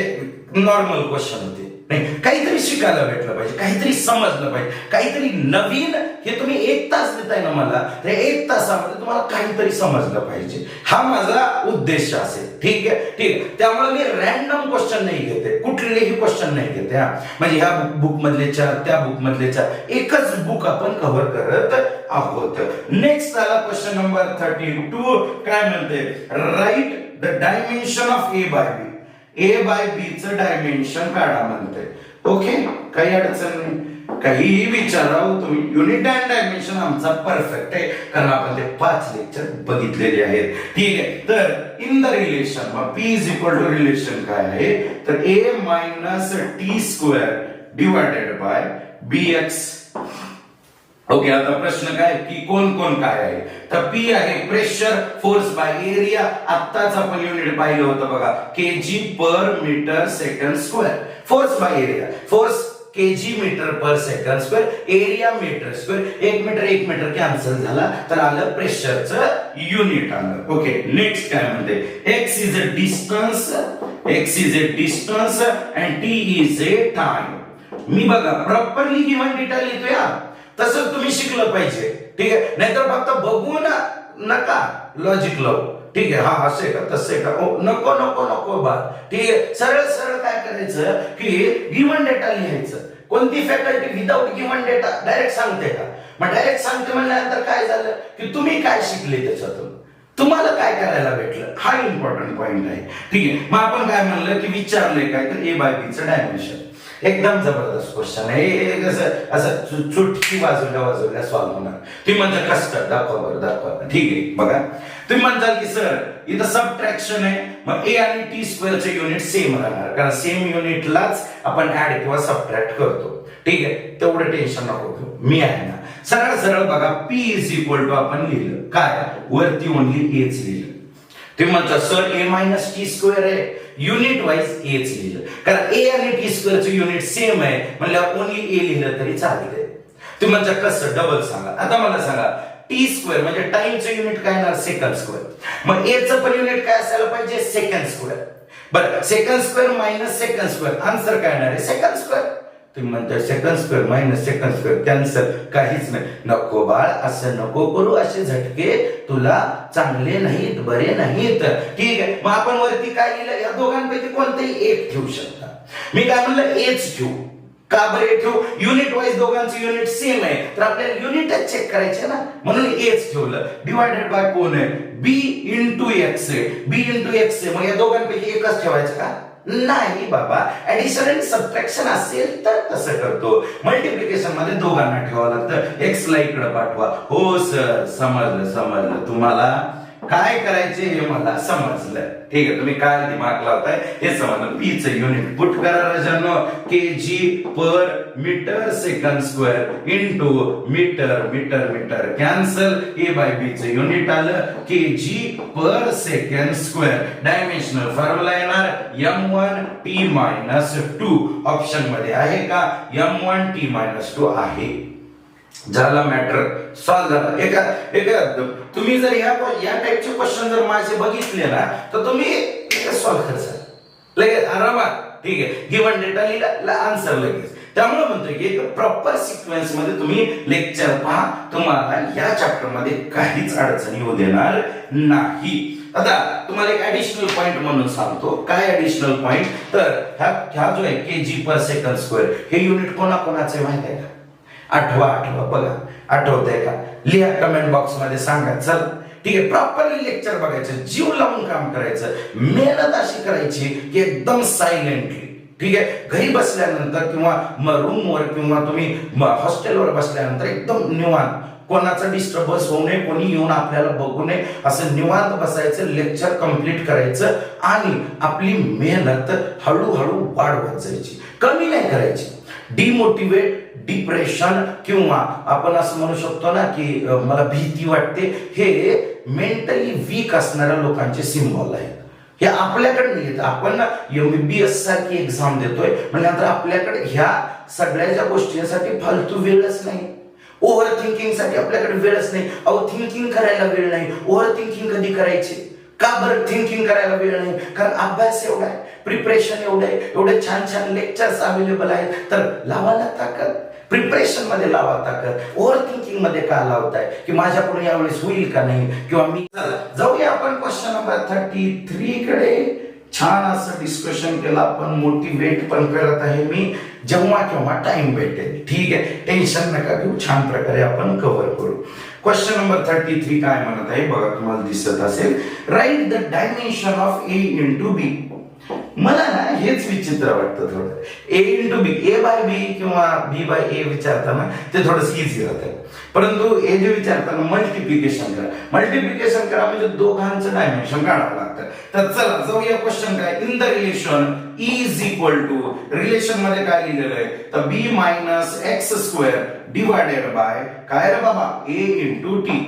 नॉर्मल क्वेश्चन होते नाही काहीतरी शिकायला भेटलं पाहिजे काहीतरी समजलं पाहिजे काहीतरी नवीन हे तुम्ही 1 तास देताय ना मला तर 1 तासामध्ये तुम्हाला काहीतरी समजलं पाहिजे हा माझा उद्देश असेल ठीक आहे त्यामुळे मी रॅन्डम क्वेश्चन नाही घेते कुठलेही क्वेश्चन नाही घेते म्हणजे ह्या बुक मधले 4 त्या बुक मधले 4 एकच बुक आपण कव्हर करत आहोत नेक्स्ट आला क्वेश्चन नंबर 32 काय म्हणते write the dimension of A by B A by B चं डायमेन्शन काढा म्हणते ओके काही अडचण नाही काहीही विचारावं तुम्ही युनिट अँड डायमेन्शन आमचा परफेक्ट आहे कारण आपण ते 5 लेक्चर बघितलेले आहेत ठीक आहे तर इन द रिलेशन मग p is equal to relation काय आहे तर a minus T square divided by bx okay आता प्रश्न काय की कोण कोण काय आहे तर P आहे प्रेशर फोर्स बाय एरिया आत्ताच आपण युनिट पाहिलं होतं बघा kg per metre second square force by area force kg metre per second square area metre square 1 metre cancel झाला तर आलं प्रेशरचं युनिट आलं ओके नेक्स्ट काय म्हणते x is a distance and t is a time मी बघा properly given data लिहितोय तसं तुम्ही शिकलं पाहिजे ठीक आहे नाहीतर फक्त बघून नका लॉजिक लावू ठीक आहे हा असे का तसे का नको नको नको बा ठीक आहे सरळ सरळ काय करायचं की गिवन डेटा लिहायचं कोणती faculty without given data direct सांगते का मग डायरेक्ट सांगते म्हणल्यानंतर काय झालं की तुम्ही काय शिकले त्याच्यातून तुम्हाला काय करायला भेटलं हा इम्पॉर्टंट पॉइंट आहे ठीक आहे मग आपण काय म्हणलं की विचारले काय तर ए बाय बी चं डायमेन्शन एकदम जबरदस्त क्वेश्चन आहे असं चुटकी वाजवल्या सॉल्व्ह होणार तुम्ही म्हणता कसं दाखवा ठीक आहे बघा तुम्ही म्हणताल की सर इथं सबट्रॅक्शन आहे मग ए आणि टी स्क्वेअरचे युनिट सेम राहणार कारण सेम युनिटलाच आपण ऍड किंवा सबट्रॅक्ट करतो ठीक आहे तेवढं टेन्शन नको घेऊ मी आहे ना सरळ सरळ बघा p इज इक्वल टू आपण लिहिलं काय वरती ओनली एच लिहिलं तुम्ही म्हणता सर ए मायनस टी स्क्वेअर आहे युनिट वाइज एच लिहिलं कारण ए आणि टी स्क्वेअरचं युनिट सेम आहे म्हणल्यावर ओनली ए लिहिलं तरी चालते तुम्ही म्हणता कसं डबल सांगा आता मला सांगा टी स्क्वेअर म्हणजे टाइमचं युनिट काय येणार सेकंड स्क्वेअर मग ए चं पण युनिट काय असायला पाहिजे सेकंड स्क्वेअर बरं second square minus second square answer काय येणार आहे सेकंड स्क्वेअर तुम्ही म्हणता second square minus second square cancel काहीच नाही नको बाळ असं नको करू असे झटके तुला चांगले नाहीत बरे नाहीत ठीक आहे मग आपण वरती काय लिहिलं या दोघांपैकी कोणतेही एक ठेवू शकता मी काय म्हणलं एच ठेवू का बरे ठेवू युनिट वाईज दोघांचे युनिट सेम आहे तर आपल्याला युनिटच चेक करायचे ना म्हणून एच ठेवलं डिवाइडेड बाय कोण आहे बी इंटू एक्स आहे बी इंटू एक्स आहे मग या दोघांपैकी एकच ठेवायचं का नाही बाबा, ऍडिशन आणि सबट्रॅक्शन असेल तर तसं करतो. मल्टिप्लिकेशन मध्ये दोघांना ठेवावं लागतं. एक्स ला इकडे पाठवा. हो सर, समजलं. तुम्हाला काय करायचे हे मला समजलं. ठीक आहे, तुम्ही काय दिमाग लावताय हे समजलं. पी चं युनिट पुट करा राजांनो. Kg per metre second square into metre cancel. A by B चं युनिट आलं kg per second square. Dimensional formula येणार m1t-2. ऑप्शन मध्ये आहे का? m1t-2 आहे. झाला मॅटर सॉल्व झाला. एका तुम्ही जर या टाइपचे क्वेश्चन जर माझे बघितले ना तर तुम्ही सॉल्व करसाल लगेच आरामात. ठीक आहे, गिवन डेटा लिहिला आन्सर लगेच. त्यामुळे म्हणतोय की एक प्रॉपर सिक्वेन्स मध्ये तुम्ही लेक्चर पहा, तुम्हाला या चॅप्टर मध्ये काहीच अडचण येऊ देणार नाही. आता तुम्हाला एक ऍडिशनल पॉइंट म्हणून सांगतो. काय ऍडिशनल पॉइंट? तर ह्या जो आहे केजी पर सेकंड स्क्वेअर हे युनिट कोणाकोणाचे माहित आहे का? आठवा बघा, आठवतंय का? लिहा कमेंट बॉक्स मध्ये सांगा. चल ठीक आहे, प्रॉपरली लेक्चर बघायचं, जीव लावून काम करायचं, मेहनत अशी करायची की एकदम सायलेंटली. ठीक आहे, घरी बसल्यानंतर किंवा रूमवर किंवा तुम्ही हॉस्टेलवर बसल्यानंतर एकदम निवांत, कोणाचा डिस्टर्बन्स होऊ नये, कोणी येऊन आपल्याला बघू नये, असं निवांत बसायचं, लेक्चर कंप्लीट करायचं आणि आपली मेहनत हळूहळू वाढवत जायची, कमी नाही करायची. डिमोटिवेट, डिप्रेशन किंवा आपण असं म्हणू शकतो ना की मला भीती वाटते, हे मेंटली वीक असणाऱ्या लोकांचे सिम्बॉल आहेत. हे आपल्याकडे नाही येत. आपण MBBS सारखी एक्झाम देतोय म्हणजे आपल्याकडे ह्या सगळ्या ज्या गोष्टींसाठी फालतू वेळच नाही. ओव्हर थिंकिंग साठी आपल्याकडे वेळच नाही. अहो, थिंकिंग करायला वेळ नाही. ओव्हर थिंकिंग कधी करायची? का बरं थिंकिंग करायला वेळ नाही? कारण अभ्यास एवढा आहे, प्रिपरेशन एवढं आहे, एवढे छान लेक्चर्स अवेलेबल आहेत. तर लावा ना ताकद, प्रिपरेशन मध्ये लावा ताकद. ओव्हर थिंकिंग मध्ये का लावताय की माझ्याकडून यावेळेस होईल का नाही किंवा मी. जाऊया आपण क्वेश्चन नंबर 33 कडे. छान असं डिस्कशन केलं आपण, मोटिवेट पण करत आहे मी. जेव्हा केव्हा टाइम भेटेल, ठीक आहे, टेन्शन नका घेऊ, छान प्रकारे आपण कव्हर करू. क्वेश्चन नंबर 33 काय म्हणत आहे बघा, तुम्हाला दिसत असेल. Write the dimension of A into B. मला ना हेच विचित्र वाटतं थोडं. A into B, A by B किंवा B बाय A विचारताना ते थोडंसं इझी राहतं. परंतु हे जे विचारताना मल्टिप्लिकेशन करा म्हणजे दोघांचं डायमेन्शन काढावं लागतं. तर चला जाऊया क्वेश्चन काय. In the relation E is equal to, relation मध्ये काय लिहिलेलं आहे तर B minus X square divided by काय रे बाबा A इंटू टी.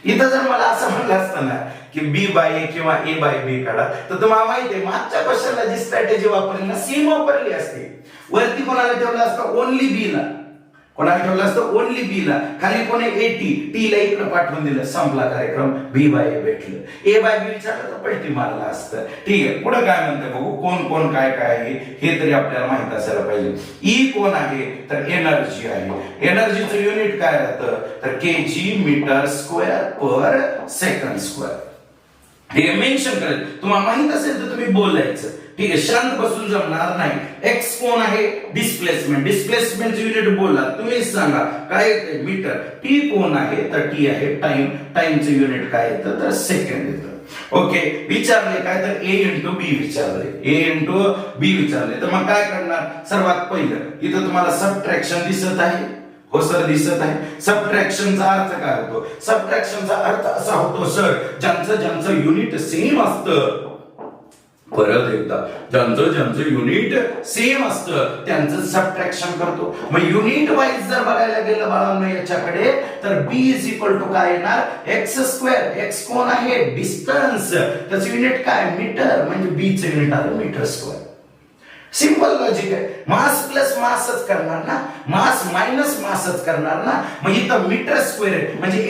इथं जर मला असं म्हणलं असतं ना की B बाय A किंवा A बाय B काढा, तर तुम्हाला माहिती आहे मागच्या क्वेश्चनला जी स्ट्रॅटेजी वापरली ना सेम वापरली असते. वरती कोणाला ठेवलं असतं? ओनली B ला. कोणाला ठेवलं असतं? ओनली B ला. खाली कोणी टी ला इकडे पाठवून दिलं, संपला कार्यक्रम. B बाय A भेटलं. A बाय B विचारलं तर पलटी मारला असतं. ठीक आहे, पुढे काय म्हणते बघू. कोण काय आहे हे तरी आपल्याला माहित असायला पाहिजे. E कोण आहे तर एनर्जी आहे. एनर्जीचं युनिट काय राहतं तर KG metre square per second square. हे मेन्शन करायचं. तुम्हाला माहित असेल तर तुम्ही बोलायचं. ठीक आहे, शांत बसून जमणार नाही. एक्स कोण आहे? डिस्प्लेसमेंट युनिट बोला तुम्हीच सांगा काय मीटर. टी कोण आहे तर टी आहे टाइमचं युनिट काय येतं तर सेकंड येतं. ओके, विचारले काय तर A इंटू बी विचारले. तर मग काय करणार? सर्वात पहिलं इथं तुम्हाला सबट्रॅक्शन दिसत आहे. हो सर दिसत आहे. सबट्रॅक्शनचा अर्थ काय होतो? सबट्रॅक्शनचा अर्थ असा होतो सर, ज्यांचं युनिट सेम असतं, परत एकदा ज्यांचं युनिट सेम असतं त्यांचं सबट्रॅक्शन करतो. मग युनिट वाईज जर बघायला गेलं बाळांनो याच्याकडे तर B इज इक्वल टू काय येणार? X square. एक्स कोण आहे? डिस्टन्स. त्याचं युनिट काय? मीटर. म्हणजे B चं युनिट आलं मीटर स्क्वेअर. सिंपल लॉजिक आहे. मास प्लस मासच करणार ना, मास मायनस मासच करणार ना. मग इथं मीटर स्क्वेअर म्हणजे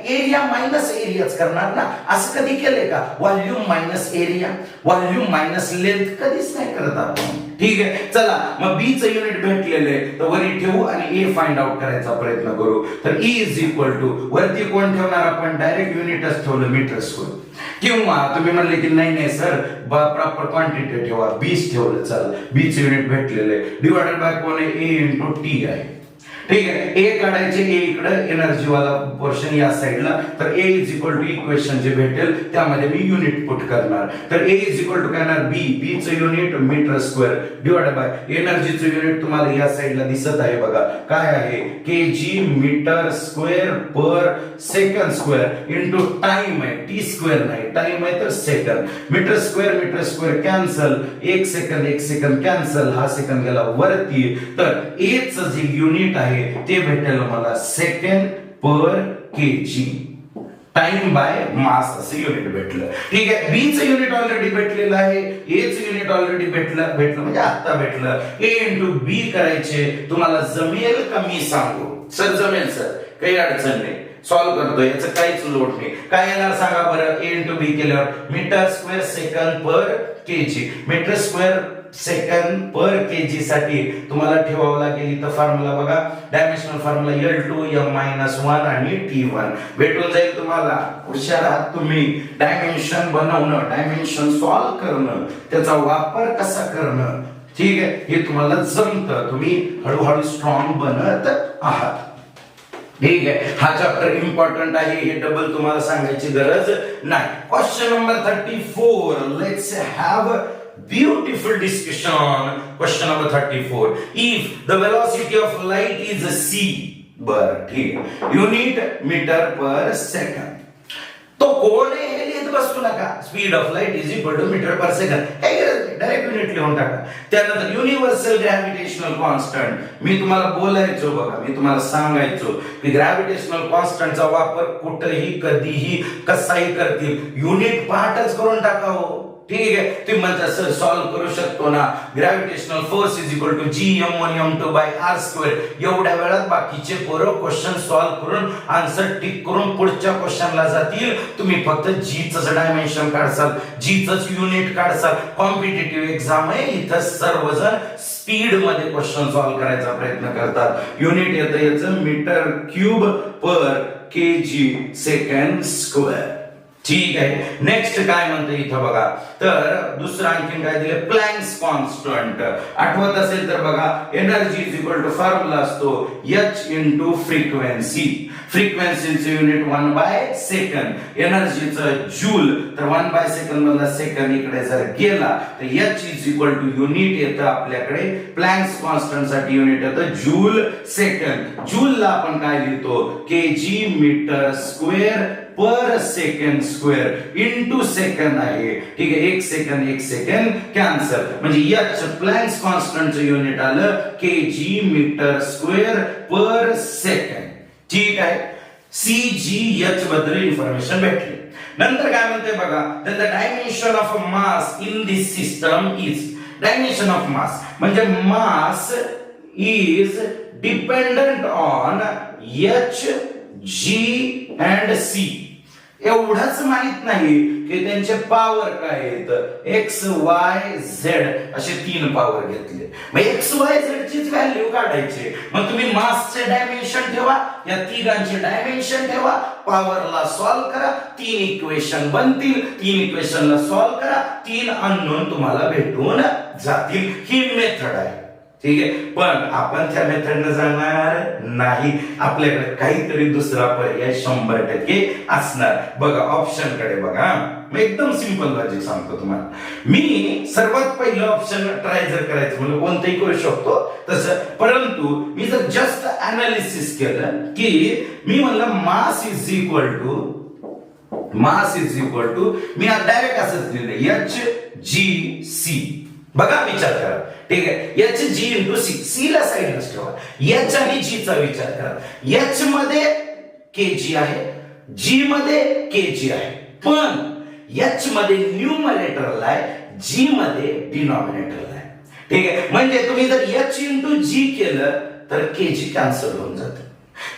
एरिया मायनस एरियाच करणार ना. असं कधी केलंय का? Volume minus area, volume minus length कधीच नाही करत आपण. ठीक आहे, चला मग B चं युनिट भेटलेलं आहे तर वरी ठेवू आणि A फाइंड आउट करायचा प्रयत्न करू. तर E इज इक्वल टू वरती कोण ठेवणार आपण? डायरेक्ट युनिटच ठेवलं मीटर स्क्वेअर. किंवा तुम्ही म्हणले की नाही सर प्रॉपर क्वांटिटी ठेवा, 20 ठेवलं. चल B चं युनिट भेटलेलं आहे. डिवाइडेड बाय कोण आहे? A इंटू टी आहे. ठीक आहे, ए काढायचे, ए इकडे एनर्जी वाला पोर्शन या साइडला, तर ए इज इक्वल टू इक्वेशन जे भेटेल त्यामध्ये मी युनिट पुट करणार. तर ए इज इक्वल टू काय येणार, बी चं unit metre square divide by एनर्जीचं युनिट तुम्हाला या साइडला दिसत आहे बघा, काय आहे, kg metre square per second square into time आहे, टी स्क्वेअर नाही, टाइम आहे तर सेकंड. मीटर स्क्वेअर कॅन्सल, एक सेकंड कॅन्सल, हा सेकंड गेला वरती, तर ए चं जे युनिट आहे ते भेटेल मला second per KG, time by mass असं युनिट भेटलं. ठीक आहे, बी चं युनिट ऑलरेडी भेटलेलं आहे, ए चं युनिट ऑलरेडी भेटलं म्हणजे आता भेटलं. ए इंटू बी करायचे, तुम्हाला जमेल का मी सांगू? सर जमेल सर, काही अडचण नाही, सॉल्व्ह करतो, याचं काहीच लोड नाही. काय येणार सांगा बरं, ए इंटू बी केल्यावर मीटर स्क्वेअर सेकंड पर केजी, मीटर स्क्वेअर सेकंड पर केजी साठी तुम्हाला ठेवावं लागेल इथं फॉर्म्युला बघा, डायमेन्शनल फॉर्म्युला L2m-1 आणि T1 भेटून जाईल तुम्हाला. हुशार आहात तुम्ही, डायमेन्शन बनवणं, डायमेन्शन सॉल्व्ह करणं, त्याचा वापर कसा करणं, ठीक आहे, हे तुम्हाला जमतं, तुम्ही हळूहळू स्ट्रॉंग बनत आहात. ठीक आहे, हा चॅप्टर इम्पॉर्टंट आहे, हे डबल तुम्हाला सांगायची गरज नाही. Question number 34, let's have beautiful discussion. Question number 34. If the velocity of light is c, बर ठीक, युनिट मीटर पर सेकंड, तो कोण आहे हे लिहित बसू नका. Speed of light is equal to metre per second, काही गरज नाही, डायरेक्ट युनिट लिहून टाका. त्यानंतर युनिव्हर्सल ग्रॅव्हिटेशनल कॉन्स्टंट, मी तुम्हाला बोलायचो बघा, मी तुम्हाला सांगायचो की ग्रॅव्हिटेशनल कॉन्स्टंटचा वापर कुठेही कधीही कसाही करतील, युनिट पार्टच करून टाकावं. ठीक आहे, तुम्ही म्हणता सर सॉल्व्ह करू शकतो ना, gravitational force is equal to Gm1m2 by r square. एवढ्या वेळात बाकीचे पोरं क्वेश्चन सॉल्व्ह करून आन्सर टिक करून पुढच्या क्वेश्चनला जातील, तुम्ही फक्त g चं डायमेन्शन काढसाल, g चं युनिट काढसाल. कॉम्पिटिटिव्ह एक्झाम आहे, इथं सर्वजण स्पीड मध्ये क्वेश्चन सॉल्व्ह करायचा प्रयत्न करतात. युनिट येतं याचं मीटर क्यूब पर केजी सेकंड स्क्वेअर. ठीक आहे, नेक्स्ट काय म्हणते इथं बघा, तर दुसरं आणखीन काय दिले, प्लँक्स कॉन्स्टंट. आठवत असेल तर बघा, energy is equal to formula असतो h इंटू फ्रिक्वेन्सी. फ्रिक्वेन्सीचं युनिट 1 बाय सेकंड, एनर्जीचं जूल, तर 1 बाय सेकंड मधला सेकंड इकडे जर गेला तर h is equal to unit येतं आपल्याकडे, प्लँक्स कॉन्स्टंट साठी युनिट येतं जूल सेकंड. जूलला आपण काय लिहितो, KG metre square per second square into second आहे. ठीक आहे, एक सेकंड कॅन्सल, म्हणजे h प्लँक्स कॉन्स्टंटचं युनिट आलं KG metre square per second. ठीक आहे, CGH बद्दल इन्फॉर्मेशन भेटली. नंतर काय म्हणते बघा, the dimension of mass in this system is, dimension of mass म्हणजे mass is dependent on H, G and C. एवढंच माहित नाही की त्यांचे पॉवर काय आहेत, एक्स वाय झेड असे 3 पॉवर घेतले, मग एक्स वाय झेड चीच व्हॅल्यू काढायची. मग तुम्ही मासचे डायमेन्शन ठेवा, या तिघांचे डायमेन्शन ठेवा, पॉवरला सॉल्व्ह करा, 3 इक्वेशन बनतील, 3 इक्वेशनला सॉल्व्ह करा, 3 अननोन तुम्हाला भेटून जातील. ही मेथड आहे. ठीक आहे, पण आपण त्या मेथडने जाणार नाही, आपल्याकडे काहीतरी दुसरा पर्याय 100% असणार. बघा ऑप्शन कडे बघा, मी एकदम सिंपल लॉजिक सांगतो तुम्हाला. मी सर्वात पहिलं ऑप्शन ट्राय जर करायचं म्हणजे कोणतंही करू शकतो तसं, परंतु मी जर जस्ट अनालिसिस केलं की मी म्हणलं मास इज इक्वल टू मी डायरेक्ट असंच लिहिलं HGC. बघा विचार करा, ठीक आहे, H G इंटू C ला साईडलाच ठेवा, H आणि G चा विचार करा. H मध्ये kg आहे, G मध्ये kg आहे, पण H मध्ये न्यूमरेटरला आहे, G मध्ये डिनॉमिनेटरला आहे. ठीक आहे, म्हणजे तुम्ही जर H इंटू G केलं तर kg कॅन्सल होऊन जातं.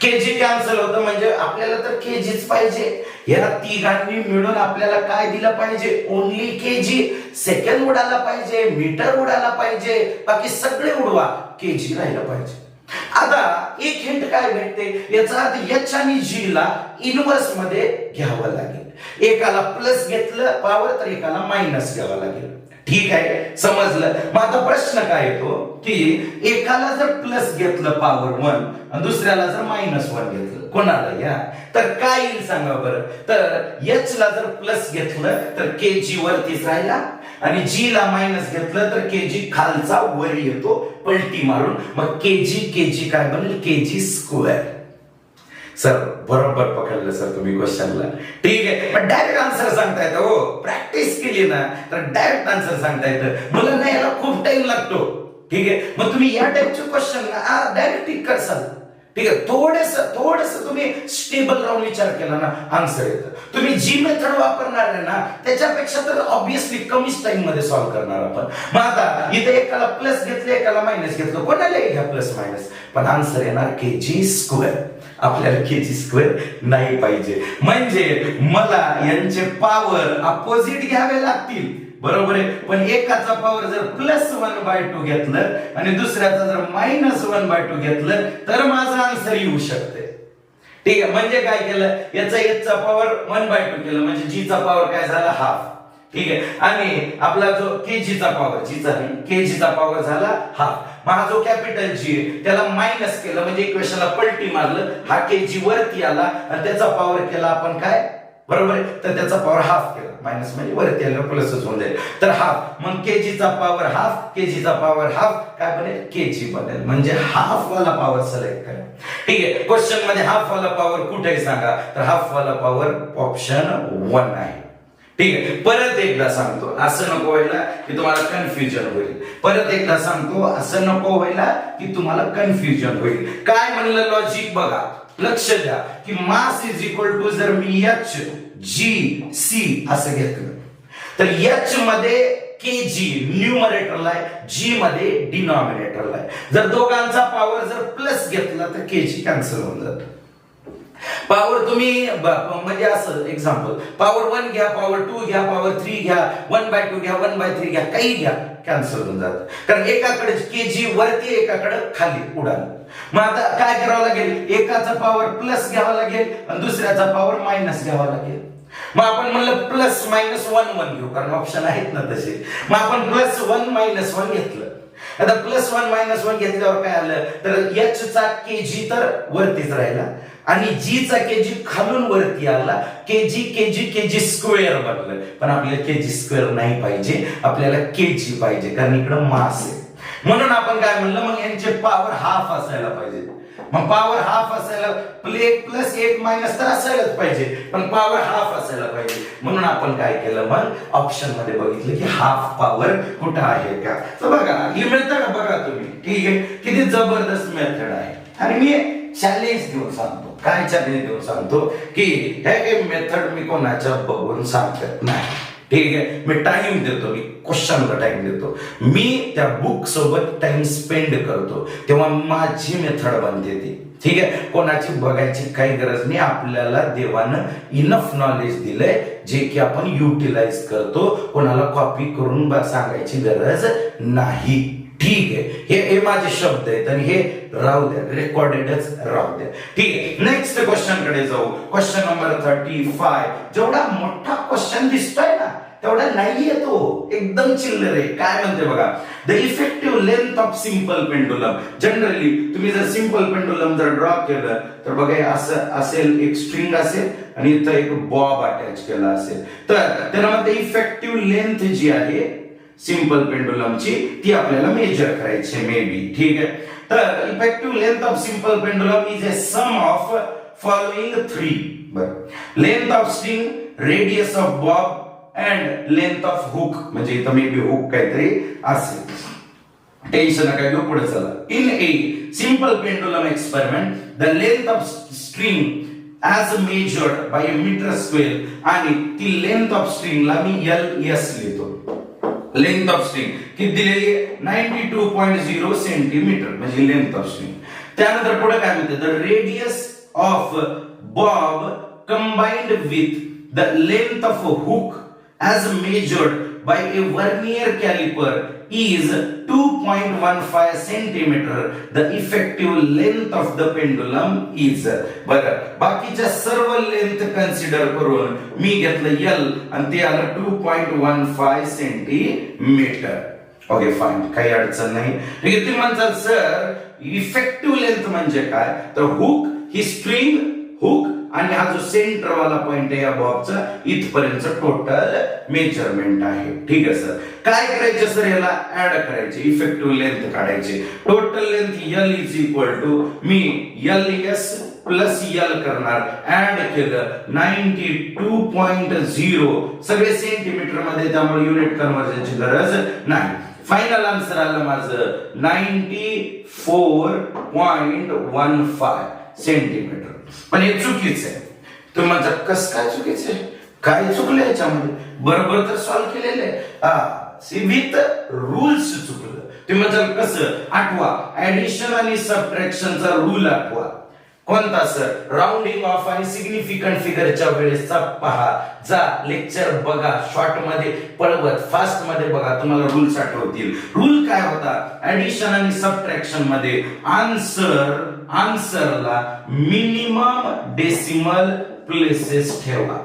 केजी कॅन्सल होतं म्हणजे आपल्याला तर केजीच पाहिजे. या तिघांनी मिळून आपल्याला काय दिलं पाहिजे, ओनली केजी. सेकंड उडाला पाहिजे, मीटर उडाला पाहिजे, बाकी सगळे उडवा, केजी राहिलं पाहिजे. आता एक हिंट काय भेटते, याचा अर्थ एच आणि जी ला इनवर्स मध्ये घ्यावं लागेल. एकाला प्लस घेतलं पॉवर तर एकाला मायनस घ्यावं लागेल. ठीक आहे, समजलं. मग आता प्रश्न काय येतो की एकाला जर प्लस घेतलं पॉवर 1 आणि दुसऱ्याला जर -1 घेतलं, कोणाला या तर काय येईल सांगा बरं. तर एच ला जर प्लस घेतलं तर के जी वरतीच राहिला आणि जी ला मायनस घेतलं तर के जी खालचा वर येतो पलटी मारून. मग के जी काय बनेल, के जी स्क्वेअर. सर बरोबर पकडलं सर तुम्ही क्वेश्चनला. ठीक आहे, पण डायरेक्ट आन्सर सांगता येतं. हो, प्रॅक्टिस केली ना तर डायरेक्ट आन्सर सांगता येतं. मुलांना याला खूप टाइम लागतो. ठीक आहे, मग तुम्ही या टाइपचे क्वेश्चन डायरेक्ट टिक करसाल. ठीक आहे, थोडस तुम्ही स्टेबल राहून विचार केला ना आन्सर येतं. तुम्ही जी मेथड वापरणार आहे ना त्याच्यापेक्षा तर ऑब्विसली कमीच टाइम मध्ये सॉल्व्ह करणार आपण. मग आता इथे एकाला प्लस घेतलं एकाला मायनस घेतलं, कोणाला घ्या प्लस मायनस, पण आन्सर येणार के जी स्क्वेअर. आपल्याला के जी स्क्वेअर नाही पाहिजे. म्हणजे मला यांचे पॉवर अपोजिट घ्यावे लागतील, बरोबर आहे. पण एकाचा पॉवर जर +1/2 घेतलं आणि दुसऱ्याचा जर -1/2 घेतलं तर माझं आन्सर येऊ शकते. ठीक आहे, म्हणजे काय केलं, याचा पॉवर 1/2 केलं म्हणजे जी चा पॉवर काय झाला हाफ. ठीक आहे, आणि आपला जो केजीचा पॉवर झाला हाफ. मग हा जो कॅपिटल जी आहे त्याला मायनस केलं म्हणजे इक्वेशनला पलटी मारलं, हा केजी वरती आला आणि त्याचा पॉवर केला आपण काय, बरोबर आहे, तर त्याचा पॉवर हाफ केला. मायनस म्हणजे वरती आलं प्लसच होऊन जाईल, तर हाफ. मग केजीचा पॉवर हाफ, केजीचा पॉवर हाफ काय बनेल, केजी बनेल. म्हणजे हाफ वाला पॉवर सिलेक्ट करा. ठीक आहे, क्वेश्चन मध्ये हाफ वाला पॉवर कुठे सांगा, तर हाफ वाला पॉवर ऑप्शन 1 आहे. ठीक आहे, परत एकदा सांगतो, असं नको व्हायला की तुम्हाला कन्फ्युजन होईल. परत एकदा सांगतो, असं नको व्हायला की तुम्हाला कन्फ्युजन होईल. काय म्हणलं लॉजिक बघा, लक्ष द्या की मास इज इक्वल टू, जर मी एच जी सी असं घेतलं तर एच मध्ये के जी न्यूमरेटरला आहे, जी मध्ये डिनॉमिनेटरला आहे. जर दोघांचा पॉवर जर प्लस घेतला तर के जी कॅन्सल होऊन जातं. पॉवर तुम्ही म्हणजे असं एक्झाम्पल, पॉवर 1 घ्या, पॉवर 2 घ्या, पॉवर 3 घ्या, 1/2 घ्या, 1/3 घ्या, काही घ्या, कॅन्सल होऊन जातं. कारण एकाकडे केजी वरती एकाकडे खाली उडाल. मग आता काय करावं लागेल, एकाचा पॉवर प्लस घ्यावा लागेल आणि दुसऱ्याचा पॉवर मायनस घ्यावा लागेल. मग आपण म्हणलं +-1 घेऊ कारण ऑप्शन आहेत ना तसे. मग आपण +1 घेतलं. आता +1 घेतल्यावर काय आलं, तर एच चा केजी तर वरतीच राहिला आणि जी चा केजी खालून वरती आला, केजी स्क्वेअर बनलं. पण आपल्याला केजी स्क्वेअर नाही पाहिजे, आपल्याला केजी पाहिजे कारण इकडं मास आहे. म्हणून आपण काय म्हणलं, मग यांचे पॉवर हाफ असायला पाहिजे. मग पॉवर हाफ असायला +1 तर असायलाच पाहिजे, पण पॉवर हाफ असायला पाहिजे. म्हणून आपण काय केलं, मग ऑप्शन मध्ये बघितलं की हाफ पॉवर कुठं आहे का. तर बघा ही मेथड बघा तुम्ही, ठीक आहे, किती जबरदस्त मेथड आहे. आणि मी चॅलेंज देऊन सांगतो, काय चॅलेंज देऊन सांगतो की हे मेथड मी कोणाच्या बघून सांगत नाही. ठीक आहे, मी टाइम देतो, मी क्वेश्चनला टाइम देतो, मी त्या बुक सोबत टाइम स्पेंड करतो, तेव्हा माझी मेथड बनते ती. ठीक आहे, कोणाची बघायची काही गरज नाही. आपल्याला देवानं इनफ नॉलेज दिलंय जे की आपण युटिलाइज करतो, कोणाला कॉपी करून सांगायची गरज नाही. ठीक आहे, हे माझे शब्द आहेत आणि हे राहू द्या, रेकॉर्डेडच राहू द्या. ठीक आहे, नेक्स्ट क्वेश्चन कडे जाऊ. Question number 35. जेवढा मोठा क्वेश्चन दिसतोय ना तेवढा नाहीये तो, एकदम चिल्लर आहे. काय म्हणते बघा, the effective length of simple pendulum. Generally तुम्ही जर सिंपल पेंडुलम जर ड्रॉ केलं तर बघा असं असेल, एक स्ट्रिंग असेल आणि इथं एक बॉब अटॅच केला असेल, तर त्यामध्ये इफेक्टिव्ह लेंथ जी आहे सिंपल पेंडुलमची ती आपल्याला मेजर करायची मे बी. ठीक आहे, तर effective length of simple pendulum is a sum of following 3. बरं, length of string, radius of bob and length of hook. म्हणजे इथं मे बी हुक काहीतरी असेल, टेन्शन नका घेऊ, पुढे चला. In a simple pendulum experiment the length of string as measured by a meter square, आणि ती लेंथ ऑफ स्ट्रिंगला मी LS लिहितो. लेंथ ऑफ स्ट्रिंग किती दिलेली आहे, 92.0 सेंटीमीटर म्हणजे लेंथ ऑफ स्ट्रिंग. त्यानंतर पुढे काय म्हणते, the radius of Bob combined with the length of hook as measured by a vernier caliper is 2.15 centimeter. The effective length of the pendulum is. बघा बाकीच्या सर्व लेंथ कन्सिडर करून मी घेतलं L आणि ते आलं 2.15 सेंटीमीटर. ओके फाईन, काही अडचण नाही. ठीक आहे, तुम्ही म्हणताल सर इफेक्टिव्ह लेंथ म्हणजे काय, तर हुक ही स्ट्रिंग हुक आणि हा जो सेंटर वाला पॉइंट आहे या बॉबचा इथपर्यंत टोटल मेजरमेंट आहे. ठीक आहे सर, काय करायचे सर, याला ऍड करायचे, इफेक्टिव्ह लेंथ काढायची. Total length L is equal to मी LS प्लस L करणार, ऍड केलं 92.0 सगळे सेंटीमीटर मध्ये, त्यामुळे युनिट कन्व्हर्जनची गरज नाही. फायनल आन्सर आलं माझं 94.15 सेंटीमीटर. पण हे चुकीचं आहे. तुम्ही म्हणता कसं काय चुकीचं आहे, काय चुकलं याच्यामध्ये, बरोबर तर सॉल्व्ह केलेलं आहे विथ रूल्स चुकलं. तुम्ही म्हणता कसं, आठवा ऍडिशन आणि सबट्रॅक्शनचा रूल आठवा. कोणता सर, राउंडिंग ऑफ आणि सिग्निफिकंट फिगरच्या वेळेसचा पहा, जा लेक्चर बघा, शॉर्ट मध्ये पळवत फास्ट मध्ये बघा, तुम्हाला रूल्स आठवतील. रूल काय होता, ऍडिशन आणि सबट्रॅक्शन मध्ये आन्सरला मिनिमम डेसिमल प्लेसेस ठेवा.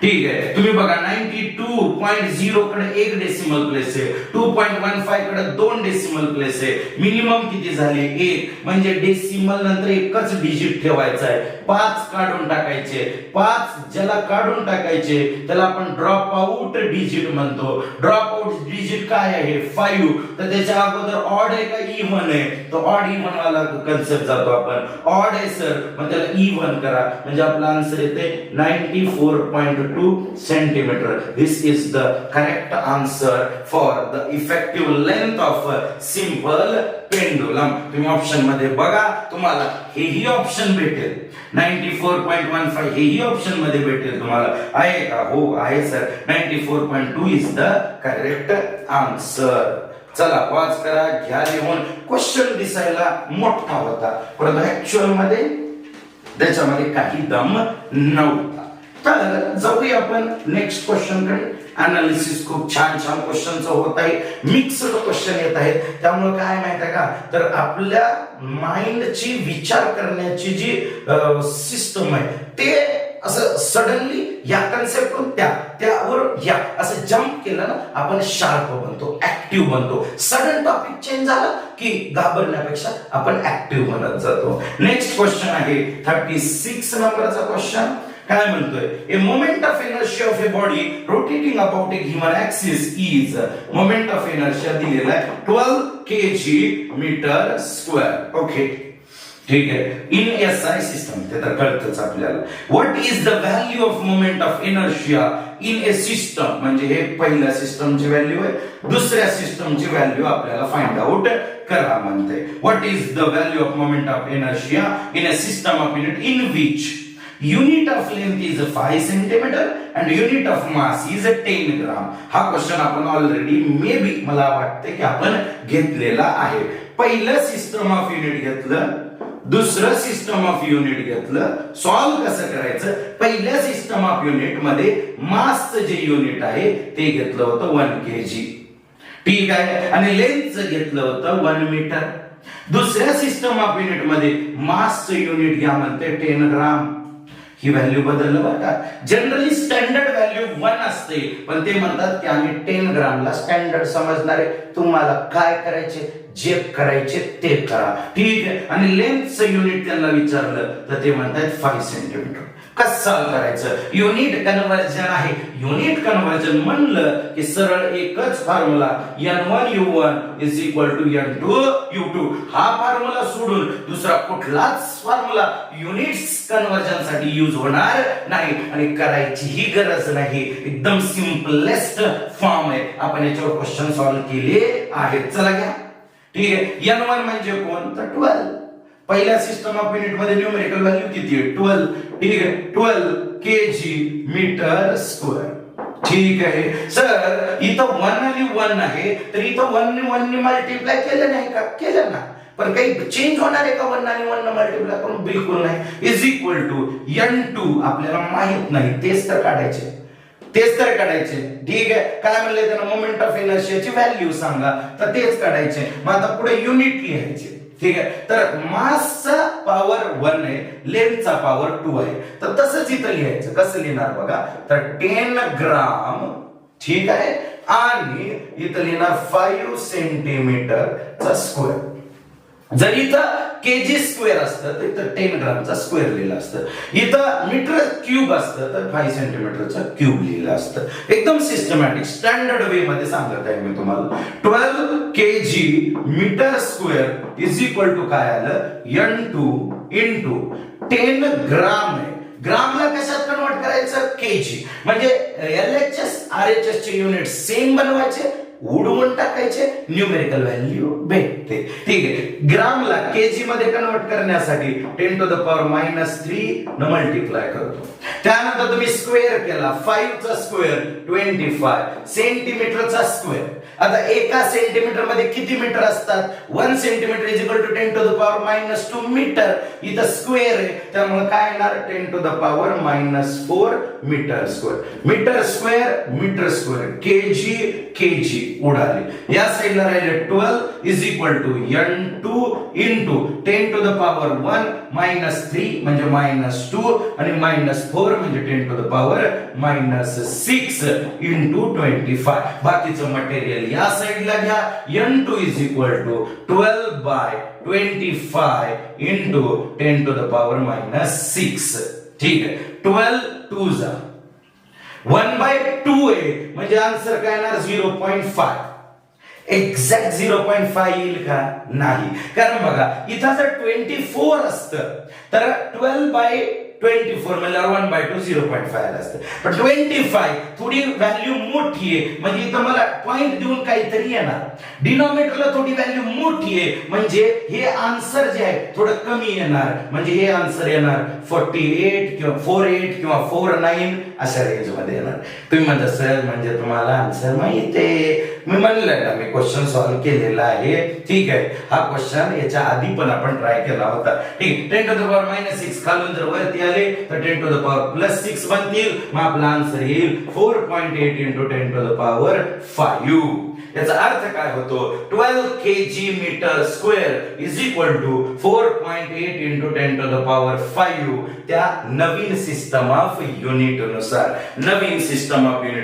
ठीक आहे, तुम्ही बघा 92.0 कडे एक डेसिमल प्लेस आहे, 2.15 कडे दोन डेसिमल प्लेस आहे, मिनिमम किती झाले, एक. म्हणजे डेसिमल नंतर एकच डिजिट ठेवायचा आहे. 5 काढून टाकायचे, 5 ज्याला काढून टाकायचे त्याला आपण ड्रॉप आउट डिजिट म्हणतो. ड्रॉप आउट डिजिट काय आहे, 5. तर त्याच्या अगोदर ऑड आहे का इव्हन आहे, तो ऑड इव्हन वाला कन्सेप्ट जातो आपण. ऑड आहे सर, मग त्याला इव्हन करा, म्हणजे आपला आन्सर येते 94.2 centimetre. This is the correct answer for the effective length of simple pendulum. तुम्ही ऑप्शन मध्ये बघा, तुम्हाला हेही ऑप्शन भेटेल, 94.15 हेही ऑप्शन मध्ये भेटेल तुम्हाला. आहे का, हो आहे sir, 94.2 is the correct answer. चला पॉज करा, घ्या लिहून. क्वेश्चन दिसायला मोठा होता, परंतु ऍक्च्युअल मध्ये त्याच्यामध्ये काही दम नव्हता. तर जाऊया आपण नेक्स्ट क्वेश्चन कडे. अनालिसिस खूप छान छान क्वेश्चनचं होत आहे, मिक्स्ड क्वेश्चन येत आहेत. त्यामुळे काय माहित आहे का, तर आपल्या माइंडची विचार करण्याची जी सिस्टम आहे ते असं सडनली या कन्सेप्टवरून त्यावर या असं जम्प केलं ना, आपण शार्प बनतो, ऍक्टिव्ह बनतो. सडन टॉपिक चेंज झाला की घाबरण्यापेक्षा आपण ऍक्टिव्ह बनत जातो. नेक्स्ट क्वेश्चन आहे 36 नंबरचा क्वेश्चन. काय म्हणतोय, a moment of inertia of a body rotating about A given axis is. Moment of inertia दिलेला आहे 12 kg मीटर स्क्वेअर. ओके ठीक आहे, इन एसआय सिस्टम, ते तर कळतच आपल्याला. What is the value of moment of inertia in A system, म्हणजे हे पहिल्या सिस्टमची व्हॅल्यू आहे, दुसऱ्या सिस्टमची व्हॅल्यू आपल्याला फाइंड आउट करा म्हणते. What is the value of moment of inertia in A system of unit in which unit of length is 5 centimeter and unit of mass is 10 gram. हा क्वेश्चन आपण already may be मला वाटते की आपण घेतलेला आहे. पहिलं सिस्टम ऑफ युनिट घेतलं, दुसरं सिस्टम ऑफ युनिट घेतलं. सॉल्व कसं करायचं, पहिल्या सिस्टम ऑफ युनिट मध्ये मासचं जे युनिट आहे ते घेतलं होतं 1 kg. ठीक आहे, आणि लेंथचं घेतलं होतं 1 मीटर. दुसऱ्या सिस्टम ऑफ युनिट मध्ये मासचं युनिट घ्या म्हणते 10 ग्राम. ही व्हॅल्यू बदललं बरं का. जनरली स्टँडर्ड व्हॅल्यू 1 असते, पण ते म्हणतात की आम्ही 10 ग्रामला स्टँडर्ड समजणार आहे. तुम्हाला काय करायचे, जे करायचे ते करा. ठीक आहे, आणि लेंथचं युनिट त्यांना विचारलं तर ते म्हणतात 5 सेंटीमीटर. कसं सॉल्व करायचं, युनिट कन्व्हर्जन आहे. युनिट कन्व्हर्जन म्हणलं की सरळ एकच formula, N1U1 is equal to N2U2. हा फॉर्म्युला सोडून दुसरा कुठलाच फॉर्म्युला युनिट्स कन्व्हर्जन साठी यूज होणार नाही आणि करायची ही गरज नाही. एकदम सिंपलेस्ट फॉर्म आहे. आपण याच्यावर क्वेश्चन सॉल्व केले आहेत. चला घ्या. ठीक आहे, N1 म्हणजे कोण, तर 12. पहिल्या सिस्टम ऑफ युनिट मध्ये न्यूमेरिकल व्हॅल्यू किती आहे, 12. ठीक आहे, 12 kg मीटर स्क्वेअर. ठीक आहे सर, इथं 1 आणि 1 आहे, तर इथं 1 ने 1 ने मल्टिप्लाय केलं नाही का, केलं ना. पण काही चेंज होणार आहे का 1 आणि 1 ने मल्टिप्लाय करून, बिलकुल नाही. इज इक्वल टू N2 आपल्याला माहित नाही, तेच तर काढायचे. तेच तर काढायचे. ठीक आहे, काय म्हणले त्यांना, मोमेंट ऑफ इनर्शियाची व्हॅल्यू सांगा, तर तेच काढायचे. मग आता पुढे युनिट लिहायचे. ठीक आहे, तर मासचा पॉवर 1 आहे, लेंथचा पॉवर 2 आहे. तर तसंच इथं लिहायचं. कसं लिहिणार बघा, तर 10 ग्राम, ठीक आहे, आणि इथं लिहिणार 5 सेंटीमीटरचा स्क्वेअर. जर इथं केजी स्क्वेअर असतं तर इथं 10 ग्रामचा स्क्वेअर लिहिलं असतं. इथं मीटर क्यूब असतं तर 5 सेंटीमीटरचा क्यूब लिहिलं असतं. एकदम सिस्टमॅटिक स्टँडर्ड वे मध्ये सांगत आहे मी तुम्हाला. 12 KG metre square is equal to काय आलं, N2 इंटू 10 ग्राम आहे. ग्रामला कशात कन्वर्ट करायचं, केजी. म्हणजे LHS RHS चे युनिट सेम बनवायचे, उडवून टाकायचे, न्यूमेरिकल व्हॅल्यू भेटते. ठीक आहे, ग्रामला केजी मध्ये कन्वर्ट करण्यासाठी 10 टू द पॉवर -3 न मल्टिप्लाय करतो. त्यानंतर तुम्ही स्क्वेअर केला, 5 चा स्क्वेअर 25 सेंटीमीटरचा स्क्वेअर. आता एका सेंटीमीटर मध्ये किती मीटर असतात, 1 centimetre is equal to 10 to the power -2 metre. इथं स्क्वेअर आहे त्यामुळे काय येणार, 10 to the power -4 metre square. Metre square, KG KG उडाले. या साइडला राहिले 12 is equal to N2 into 10 to the power 1 -3 म्हणजे -2 आणि -4 म्हणजे 10 टू द पॉवर -6 इंटू 25. बाकीचं मटेरियल या साइडला घ्या. N2 is equal to 12/25 into 10 to the power -6. ठीक आहे, 12 2 जा 1/2 आहे म्हणजे आन्सर काय येणार, 0.5. एक्झॅक्ट 0.5 येईल का, नाही. कारण बघा इथं जर 24 असतं तर 12/24 म्हणजे 1/2 0.5 आलं असतं. पण 25 थोडी व्हॅल्यू मोठी आहे म्हणजे इथं मला पॉइंट देऊन काहीतरी येणार. डिनॉमिनेटरला थोडी व्हॅल्यू मोठी आहे म्हणजे हे आन्सर जे आहे थोडं कमी येणार. म्हणजे हे आन्सर येणार 48 किंवा 48 किंवा 49 अशा रेंज मध्ये येणार. तुम्ही म्हणता सर म्हणजे तुम्हाला आन्सर माहिती आहे. मी म्हणलं ना, मी क्वेश्चन सॉल्व्ह केलेला आहे. ठीक आहे, हा क्वेश्चन याच्या आधी पण आपण ट्राय केला होता. ठीक, 10 टू द पॉवर -6 खालून जर वरती आले तर 10 टू द पॉवर +6 बनतील. मग आपला आन्सर येईल 4.8 इंटू 10 टू द पॉवर 5. याचा अर्थ काय होतो, 12 KG metre square is equal to 4.8 into 10 to the power 5. त्या नवीन सिस्टम ऑफ युनिट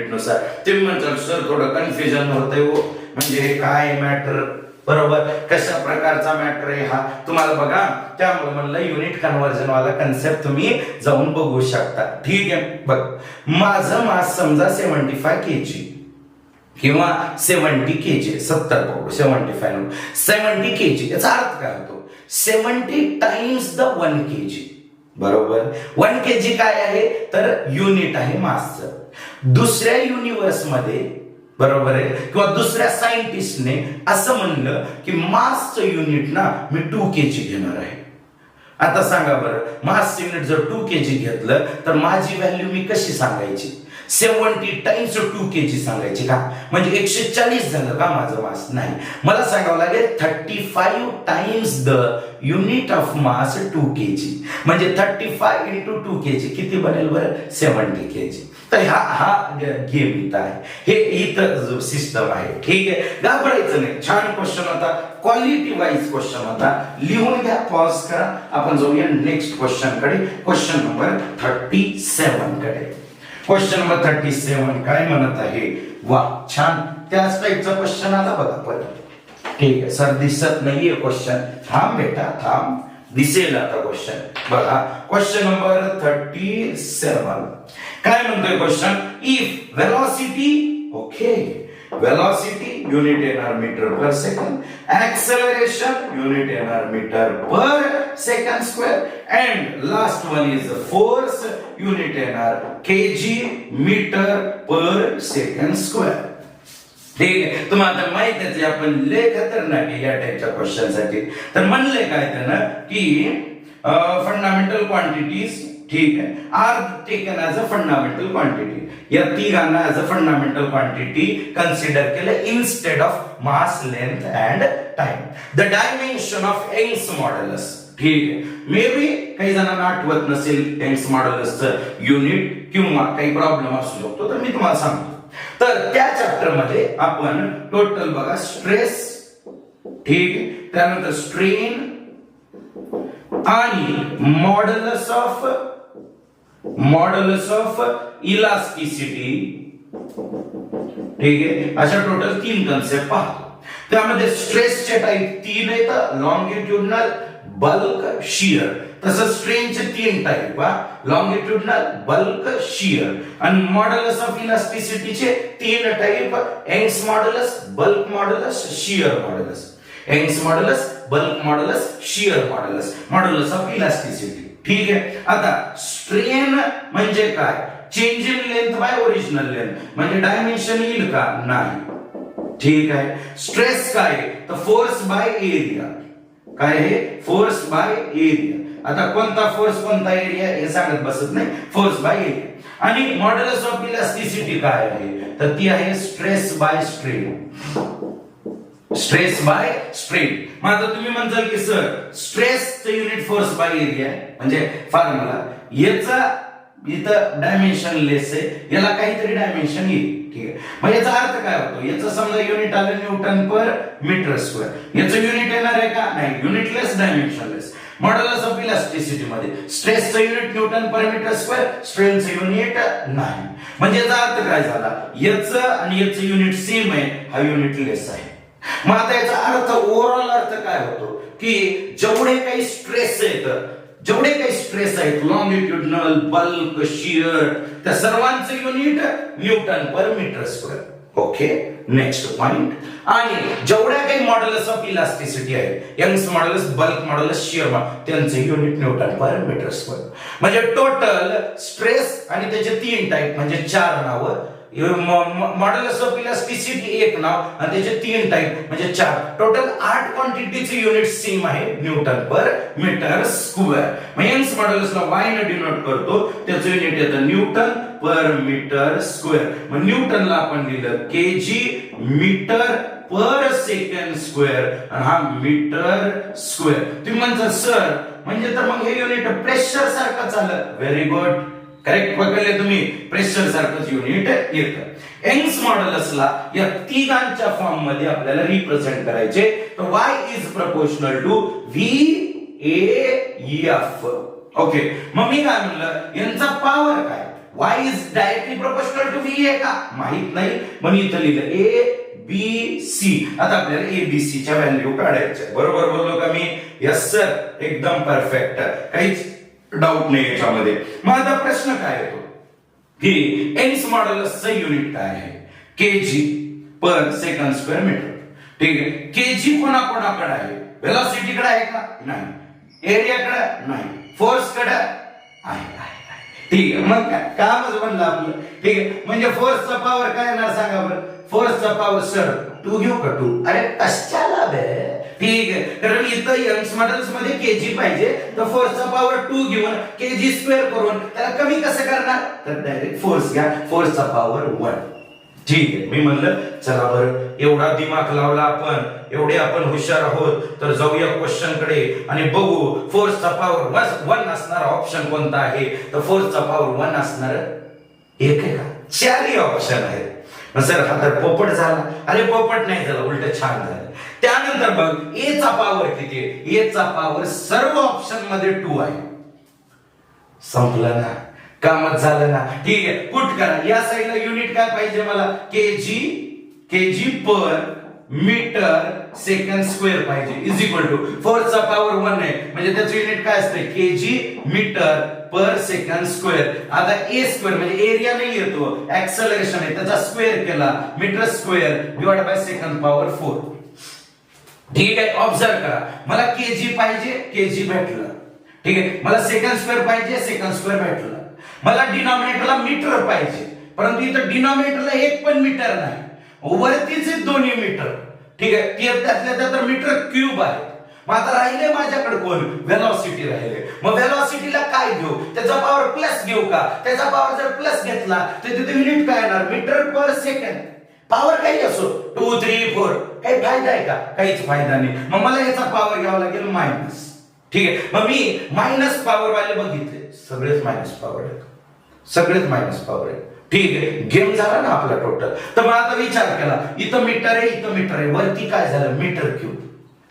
नुसार, तुम्ही म्हणताल सर थोडं कन्फ्युजन होतंय हो, म्हणजे हे काय मॅटर, बरोबर, कशा प्रकारचा मॅटर आहे हा तुम्हाला बघा. त्यामुळे म्हणलं युनिट कन्व्हर्जन वाला कन्सेप्ट तुम्ही जाऊन बघू शकता. ठीक आहे, बघ माझं मास समजा 75 केजी किंवा 70 केजी, 70 पकडू, 70 केजी. याचा अर्थ काय होतो, 70 टाइम्स द 1 केजी. बरोबर, 1 केजी काय आहे तर युनिट आहे मासचं. दुसऱ्या युनिव्हर्स मध्ये, बरोबर आहे, किंवा दुसऱ्या सायंटिस्टने असं म्हणलं की मासचं युनिट ना मी 2 केजी घेणार आहे. आता सांगा बरं, मास युनिट जर 2 केजी घेतलं तर माझी व्हॅल्यू मी कशी सांगायची, 70 टाइम्स 2 केजी सांगायची का, म्हणजे 140 झालं का माझं मास, नाही. मला सांगावं लागेल 35 times the unit of mass 2 KG, म्हणजे 35 इंटू 2 केजी किती बनेल बरं, 70 केजी. तर हा गेम इथं आहे, हे इथं सिस्टम आहे. ठीक आहे, घाबरायचं नाही. छान क्वेश्चन होता, क्वालिटी वाईज क्वेश्चन होता. लिहून घ्या, पॉज करा. आपण जाऊया नेक्स्ट क्वेश्चन कडे, क्वेश्चन नंबर 37 कडे. क्वेश्चन नंबर 37 काय म्हणत आहे, वा छान, त्याच टाईपचा क्वेश्चन आला बघा परत. ठीक आहे सर, दिसत नाहीये क्वेश्चन, थांब बेटा थांब, दिसेल आता क्वेश्चन. बघा क्वेश्चन नंबर 37 काय म्हणतोय question, if velocity, okay, velocity unit येणार metre per second, acceleration unit येणार metre per second square, and last one is force unit येणार KG metre per second square. ठीक आहे, तुम्हाला माहित आहे आपण लय खतरनाक आहे या टाइपच्या क्वेश्चन साठी. तर म्हणले काय त्यानं की फंडामेंटल क्वांटिटीज, ठीक आहे, are taken as a fundamental quantity. या तिघांना as a fundamental quantity consider केलं instead of mass, length and time. The dimension of Young's modulus, ठीक आहे. मे बी काही जणांना आठवत नसेल यंग्स मॉड्युलसचं युनिट किंवा काही प्रॉब्लेम असू शकतो, तर मी तुम्हाला सांगतो. तर त्या चॅप्टर मध्ये आपण टोटल बघा स्ट्रेस, ठीक आहे, त्यानंतर स्ट्रेन आणि मॉड्युलस ऑफ इलास्टिसिटी, ठीक आहे, अशा टोटल 3 कन्सेप्ट पाहतो. त्यामध्ये स्ट्रेसचे टाइप 3 आहेत, लॉंगिट्युडनल, बल्क, शियर. तसंच स्ट्रेनचे 3 टाइप, लॉंगिट्युडनल, बल्क, शियर. आणि मॉड्युलस ऑफ इलास्टिसिटीचे 3 type, Young's modulus, bulk modulus, shear modulus. Young's modulus, bulk modulus, shear modulus, modulus of elasticity. ठीक आहे. आता स्ट्रेन म्हणजे काय? Change in length by original length, म्हणजे डायमेन्शन येईल का? नाही. ठीक आहे. स्ट्रेस काय? तर फोर्स बाय एरिया. काय आहे? Force by area. आता कोणता फोर्स कोणता एरिया हे सांगत बसत नाही, फोर्स बाय एरिया. आणि मॉड्युलस ऑफ इलास्टिसिटी काय आहे? तर ती आहे stress by strain. Stress by strain. मग आता तुम्ही म्हणताल की सर स्ट्रेसचं युनिट फोर्स बाय एरिया आहे, म्हणजे फॉर्म्युला याचा इथं डायमेन्शन लेस आहे, याला काहीतरी डायमेन्शन येईल. ठीक आहे. मग याचा अर्थ काय होतो? याचं समजा युनिट आलं न्यूटन पर मीटर स्क्वेअर, याचं युनिट येणार आहे का? नाही, युनिटलेस, डायमेन्शनलेस. मॉड्युलस ऑफ इलास्टिसिटी मध्ये स्ट्रेसचं unit newton per metre square, स्ट्रेनचं unit नाही. म्हणजे याचा अर्थ काय झाला? याचं आणि याचं युनिट सेम आहे, हा युनिटलेस आहे. मग आता याचा अर्थ, ओव्हरऑल अर्थ काय होतो? की जेवढे काही स्ट्रेस आहेत, लॉंगिट्युडनल, बल्क, शियर, त्या सर्वांचं unit newton per metre square. Okay, next point. आणि जेवढ्या काही मॉड्युलस ऑफ इलास्टिसिटी आहे, Young's modulus, bulk modulus, shear modulus, त्यांचे unit newton per metre square. म्हणजे टोटल स्ट्रेस आणि त्याचे 3 टाइप म्हणजे 4 नावं. मॉड्युलस ऑफ इलास्टिसिटी 1 नाव आणि त्याचे 3 टाइप म्हणजे 4. टोटल 8 क्वांटिटीचे युनिट सेम आहे, न्यूटन पर मीटर स्क्वेअर. मग यंग्स मॉड्युलसला y ने डिनोट करतो, त्याचं युनिट येतं न्यूटन पर मीटर स्क्वेअर. मग न्यूटनला आपण लिहिलं KG metre per second square आणि हा मीटर स्क्वेअर. तुम्ही म्हणता सर म्हणजे तर मग हे युनिट प्रेशर सारखं चाललं. व्हेरी गुड, करेक्ट पकडले तुम्ही, प्रेशर सारखंच युनिट येतं. यंग्स मॉड्युलसला या तिघांच्या फॉर्म मध्ये आपल्याला रिप्रेझेंट करायचे. तर y is proportional to VAF. Okay, मग मी काय म्हणलं, यांचा पॉवर काय? y is directly proportional to VA का? माहित नाही, पण इथं लिहिलं ABC. आता आपल्याला ABC च्या व्हॅल्यू काढायच्या. बरोबर बोललो का मी? यस सर, एकदम परफेक्ट, काहीच डाऊट नाही याच्यामध्ये. मग आता प्रश्न काय येतो की यंग्स मॉड्युलसचं युनिट काय आहे? KG per second square metre. ठीक आहे. केजी कोणाकोणाकडे आहे? वेलोसिटीकडे आहे का? नाही. एरियाकडे नाही. फोर्सकडे आहे. ठीक आहे. मग काय कामच बनलं आपलं. ठीक आहे. म्हणजे फोर्सचा पॉवर काय येणार सांगा बरं? फोर्सचा पॉवर सर 2 घेऊ का? 2. अरे कशाला बे? ठीक आहे. कारण इथं यंग्स मॉड्युलस मध्ये केजी पाहिजे, तर फोर्सचा पॉवर 2 घेऊन केजी स्क्वेअर करून त्याला कमी कसं करणार? तर डायरेक्ट फोर्स घ्या, फोर्सचा पॉवर 1. ठीक आहे. मी म्हणलं चला बरं, एवढा दिमाग लावला आपण, एवढे आपण हुशार आहोत, तर जाऊया क्वेश्चन कडे आणि बघू फोर्सचा पॉवर 1 असणारा ऑप्शन कोणता आहे. तर फोर्सचा पॉवर 1 असणार एक आहे का? 4 ऑप्शन आहेत. सर हा तर पोपट झाला. अरे पोपट नाही झाला, उलट छान झालं. त्यानंतर बघ ए चा पॉवर किती आहे? ए चा पॉवर सर्व ऑप्शन मध्ये 2 आहे. संपलं ना, कामच झालं ना. ठीक आहे. पुट करा. या साईडला युनिट काय पाहिजे मला? KG per metre second square पाहिजे, इज इक्वल टू फोर्सचा पॉवर 1 आहे, म्हणजे त्याचं युनिट काय असते? KG metre per second square. आता ए स्क्वेअर म्हणजे एरिया नाही येतो, ऍक्सेलरेशन आहे, त्याचा स्क्वेअर केला, metre square divide by second power 4. ठीक आहे. ऑब्झर्व करा, मला केजी पाहिजे, केजी भेटलं. ठीक आहे. मला सेकंड स्क्वेअर पाहिजे, सेकंड स्क्वेअर भेटलं. मला डिनॉमिनेटरला मीटर पाहिजे, परंतु इथं डिनॉमिनेटरला एक पण मीटर नाही, वरतीच दोन्ही मीटर. ठीक आहे. त्यातल्या त्यात मीटर क्यूब आहे. मग आता राहिले माझ्याकडे कोण? वेलॉसिटी राहिले. मग वेलॉसिटीला काय घेऊ? त्याचा पॉवर प्लस घेऊ का? त्याचा पॉवर जर प्लस घेतला तर तिथे युनिट काय येणार? Metre per second. पॉवर काही असो, 2, 3, 4, काही फायदा आहे का? काहीच फायदा नाही. मग मला याचा पॉवर घ्यावा लागेल मायनस. ठीक आहे, मग मी मायनस पॉवर वाले बघितले, सगळेच मायनस पॉवर आहेत, सगळेच मायनस पॉवर आहेत. ठीक आहे, गेम झाला ना आपला टोटल. तर मग आता विचार केला, इथं मीटर आहे, इथं मीटर आहे, वरती काय झालं, मीटर क्यूब.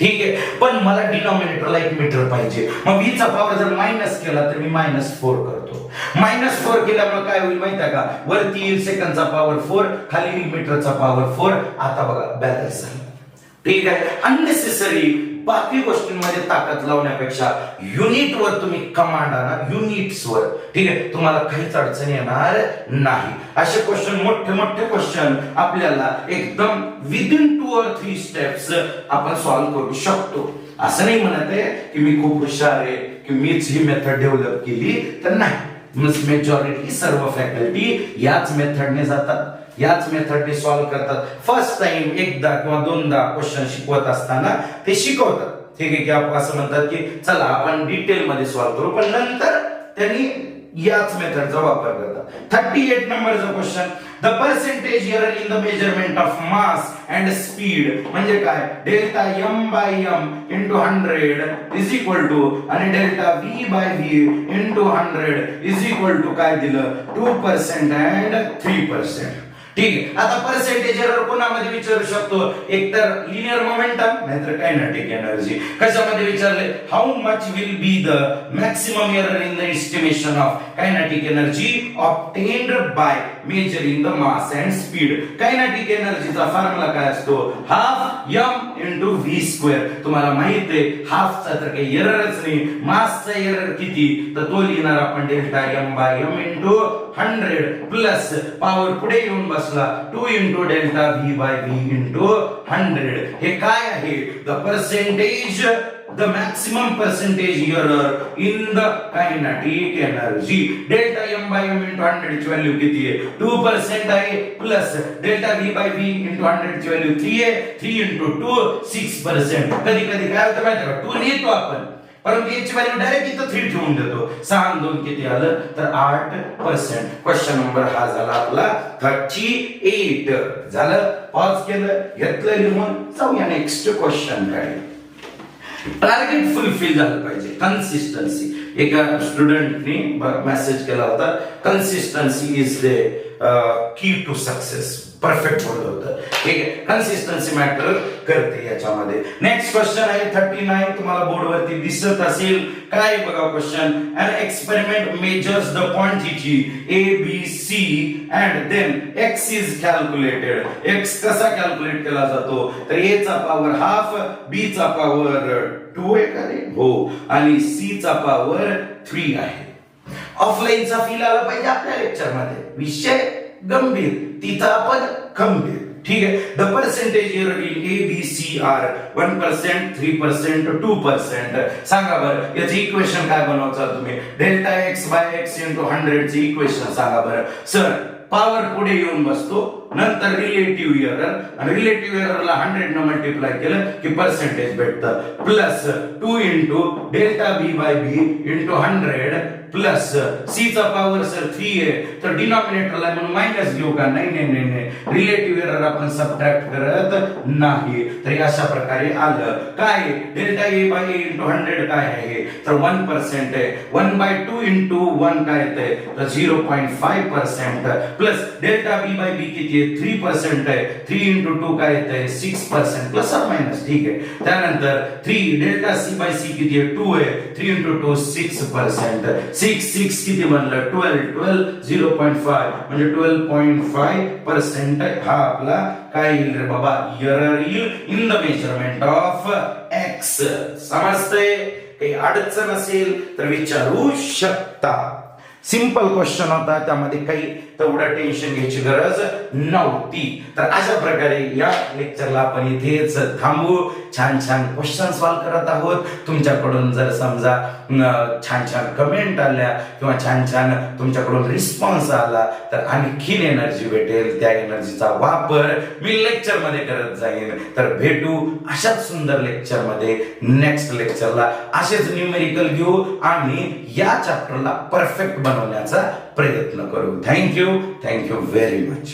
ठीक आहे, पण मला डिनॉमिनेटरला 1 मीटर पाहिजे. मग v चा पॉवर जर मायनस केला तर मी -4 करतो. -4 केल्यामुळे काय होईल माहिती आहे का, वरती येईल सेकंडचा पॉवर 4, खाली येईल मीटरचा पॉवर 4. आता बघा बॅलन्स झालं. ठीक आहे, अननेसेसरी बाकी गोष्टींमध्ये ताकद लावण्यापेक्षा युनिटवर तुम्ही कमांड आणा, युनिट्सवर. ठीक आहे, तुम्हाला काहीच अडचण येणार नाही. असे क्वेश्चन, मोठे मोठे क्वेश्चन आपल्याला एकदम विदिन 2 or 3 स्टेप्स आपण सॉल्व्ह करू शकतो. असं नाही म्हणत आहे की मी खूप हुशार आहे, की मीच ही मेथड डेव्हलप केली, तर नाही. मेजॉरिटी सर्व फॅकल्टी याच मेथडने जातात, याच मेथडने सॉल्व्ह करतात. फर्स्ट टाइम एकदा किंवा दोनदा क्वेश्चन शिकवत असताना ते शिकवतात. ठीक आहे, की आपण असं म्हणतात की चला आपण डिटेल मध्ये सॉल्व्ह करू, पण नंतर त्यांनी याच मेथडचा वापर करतात. 38 नंबरचा question, the percentage error in the measurement of mass and speed म्हणजे काय, delta m by m into 100 is equal to, आणि delta v by v into 100 is equal to काय दिलं, 2% अँड 3%. ठीक आहे, आता पर्सेंटेज एरर कोणामध्ये विचारू शकतो, एक तर लिनियर मोमेंटम नाहीतर कायनेटिक एनर्जी. कशामध्ये विचारले, how much will be the maximum error in the estimation of kinetic energy obtained by measuring the mass and speed. Kinetic एनर्जीचा फॉर्म्युला काय असतो, half m into v square. तुम्हाला माहित आहे हाफचा तर काही एररच नाही, मासचा एरर किती, तर तो लिहिणार आपण delta m by m into 100 plus power पुढे येऊन बसला 2 इंटू delta v by v into 100. हे काय आहे, the percentage, the maximum percentage error in the kinetic energy. Delta m by m into 100 ची व्हॅल्यू किती आहे, 2% आहे, plus delta v by v into 100 ची व्हॅल्यू 3 आहे, 3 इंटू 2 6%. कधी कधी काय होतं माहिती का, 2 लिहितो आपण, परंतु याची व्हॅल्यू डायरेक्ट इथं 3 ठेवून देतो. 6 आणि 2 किती आलं, तर 8%. क्वेश्चन नंबर हा झाला आपला 38. झालं, पॉज केलं, घेतलं लिहून, जाऊया नेक्स्ट क्वेश्चन कडे. टार्गेट फुलफिल झालं पाहिजे, कन्सिस्टन्सी. एका स्टुडंटनी मेसेज केला होता, consistency is the key to success. Perfect बोललं होतं. ठीक आहे, कन्सिस्टन्सी मॅटर करते याच्यामध्ये. नेक्स्ट क्वेश्चन आहे 39, तुम्हाला बोर्डवरती दिसत असेल. काय बघा question, an experiment measures the quantity a b c and then x is calculated. x कसा कॅल्क्युलेट केला जातो, तर a चा पॉवर हाफ, b चा पॉवर 2 आहे का रे, हो, आणि c चा पॉवर 3 आहे. ऑफलाईनचा फील आला पाहिजे आपल्या लेक्चर मध्ये, विषय गंभीर, तिथं आपण खंबीर. ठीक आहे, the percentage error in A B C are 1%, 3%, 2%. सांगा बरं याचं इक्वेशन काय बनवायचं तुम्ही, delta X by X into 100 चे इक्वेशन सांगा बरं. सर पॉवर पुढे येऊन बसतो, नंतर रिलेटिव्ह एरर, आणि रिलेटिव्ह एररला 100 न मल्टिप्लाय केलं की पर्सेंटेज भेटतं, प्लस 2 इंटू डेल्टा बी बाय बी इंटू 100 प्लस सी चा पॉवर सर 3 आहे, तर डिनॉमिनेटरला म्हणून मायनस घेऊ का, नाही नाही नाही नाही, रिलेटिव्ह एरर आपण सबट्रॅक्ट करत नाही. तर अशा प्रकारे आलं काय, delta A bye A into 100 काय आहे, तर 1% आहे. 1/2 इंटू 1 काय येते, तर 0.5%, प्लस डेल्टा बी बाय बी किती आहे, 3% आहे, 3 इंटू 2 काय येते, 6%, प्लस और मायनस. ठीक आहे, त्यानंतर 3 डेल्टा सी बाय सी किती आहे, 2 आहे, 3 इंटू 2 6%, 6 किती बनलं, 12 0.5 म्हणजे 12.5% हा आपला काय येईल रे बाबा, एरर येईल in the measurement of x. समजतंय, काही अडचण असेल तर विचारू शकता. सिंपल क्वेश्चन होता, त्यामध्ये काही तेवढं टेन्शन घ्यायची गरज नव्हती. तर अशा प्रकारे या लेक्चरला आपण इथेच थांबू. छान छान क्वेश्चन सॉल्व्ह करत आहोत. तुमच्याकडून जर समजा छान छान कमेंट आल्या किंवा छान छान तुमच्याकडून रिस्पॉन्स आला तर आणखीन एनर्जी भेटेल. त्या एनर्जीचा वापर मी लेक्चर मध्ये करत जाईन. तर भेटू अशाच सुंदर लेक्चर मध्ये नेक्स्ट लेक्चरला. असेच न्यूमेरिकल घेऊ आणि या चॅप्टरला परफेक्ट बनवण्याचा प्रयत्न करू. Thank you very much.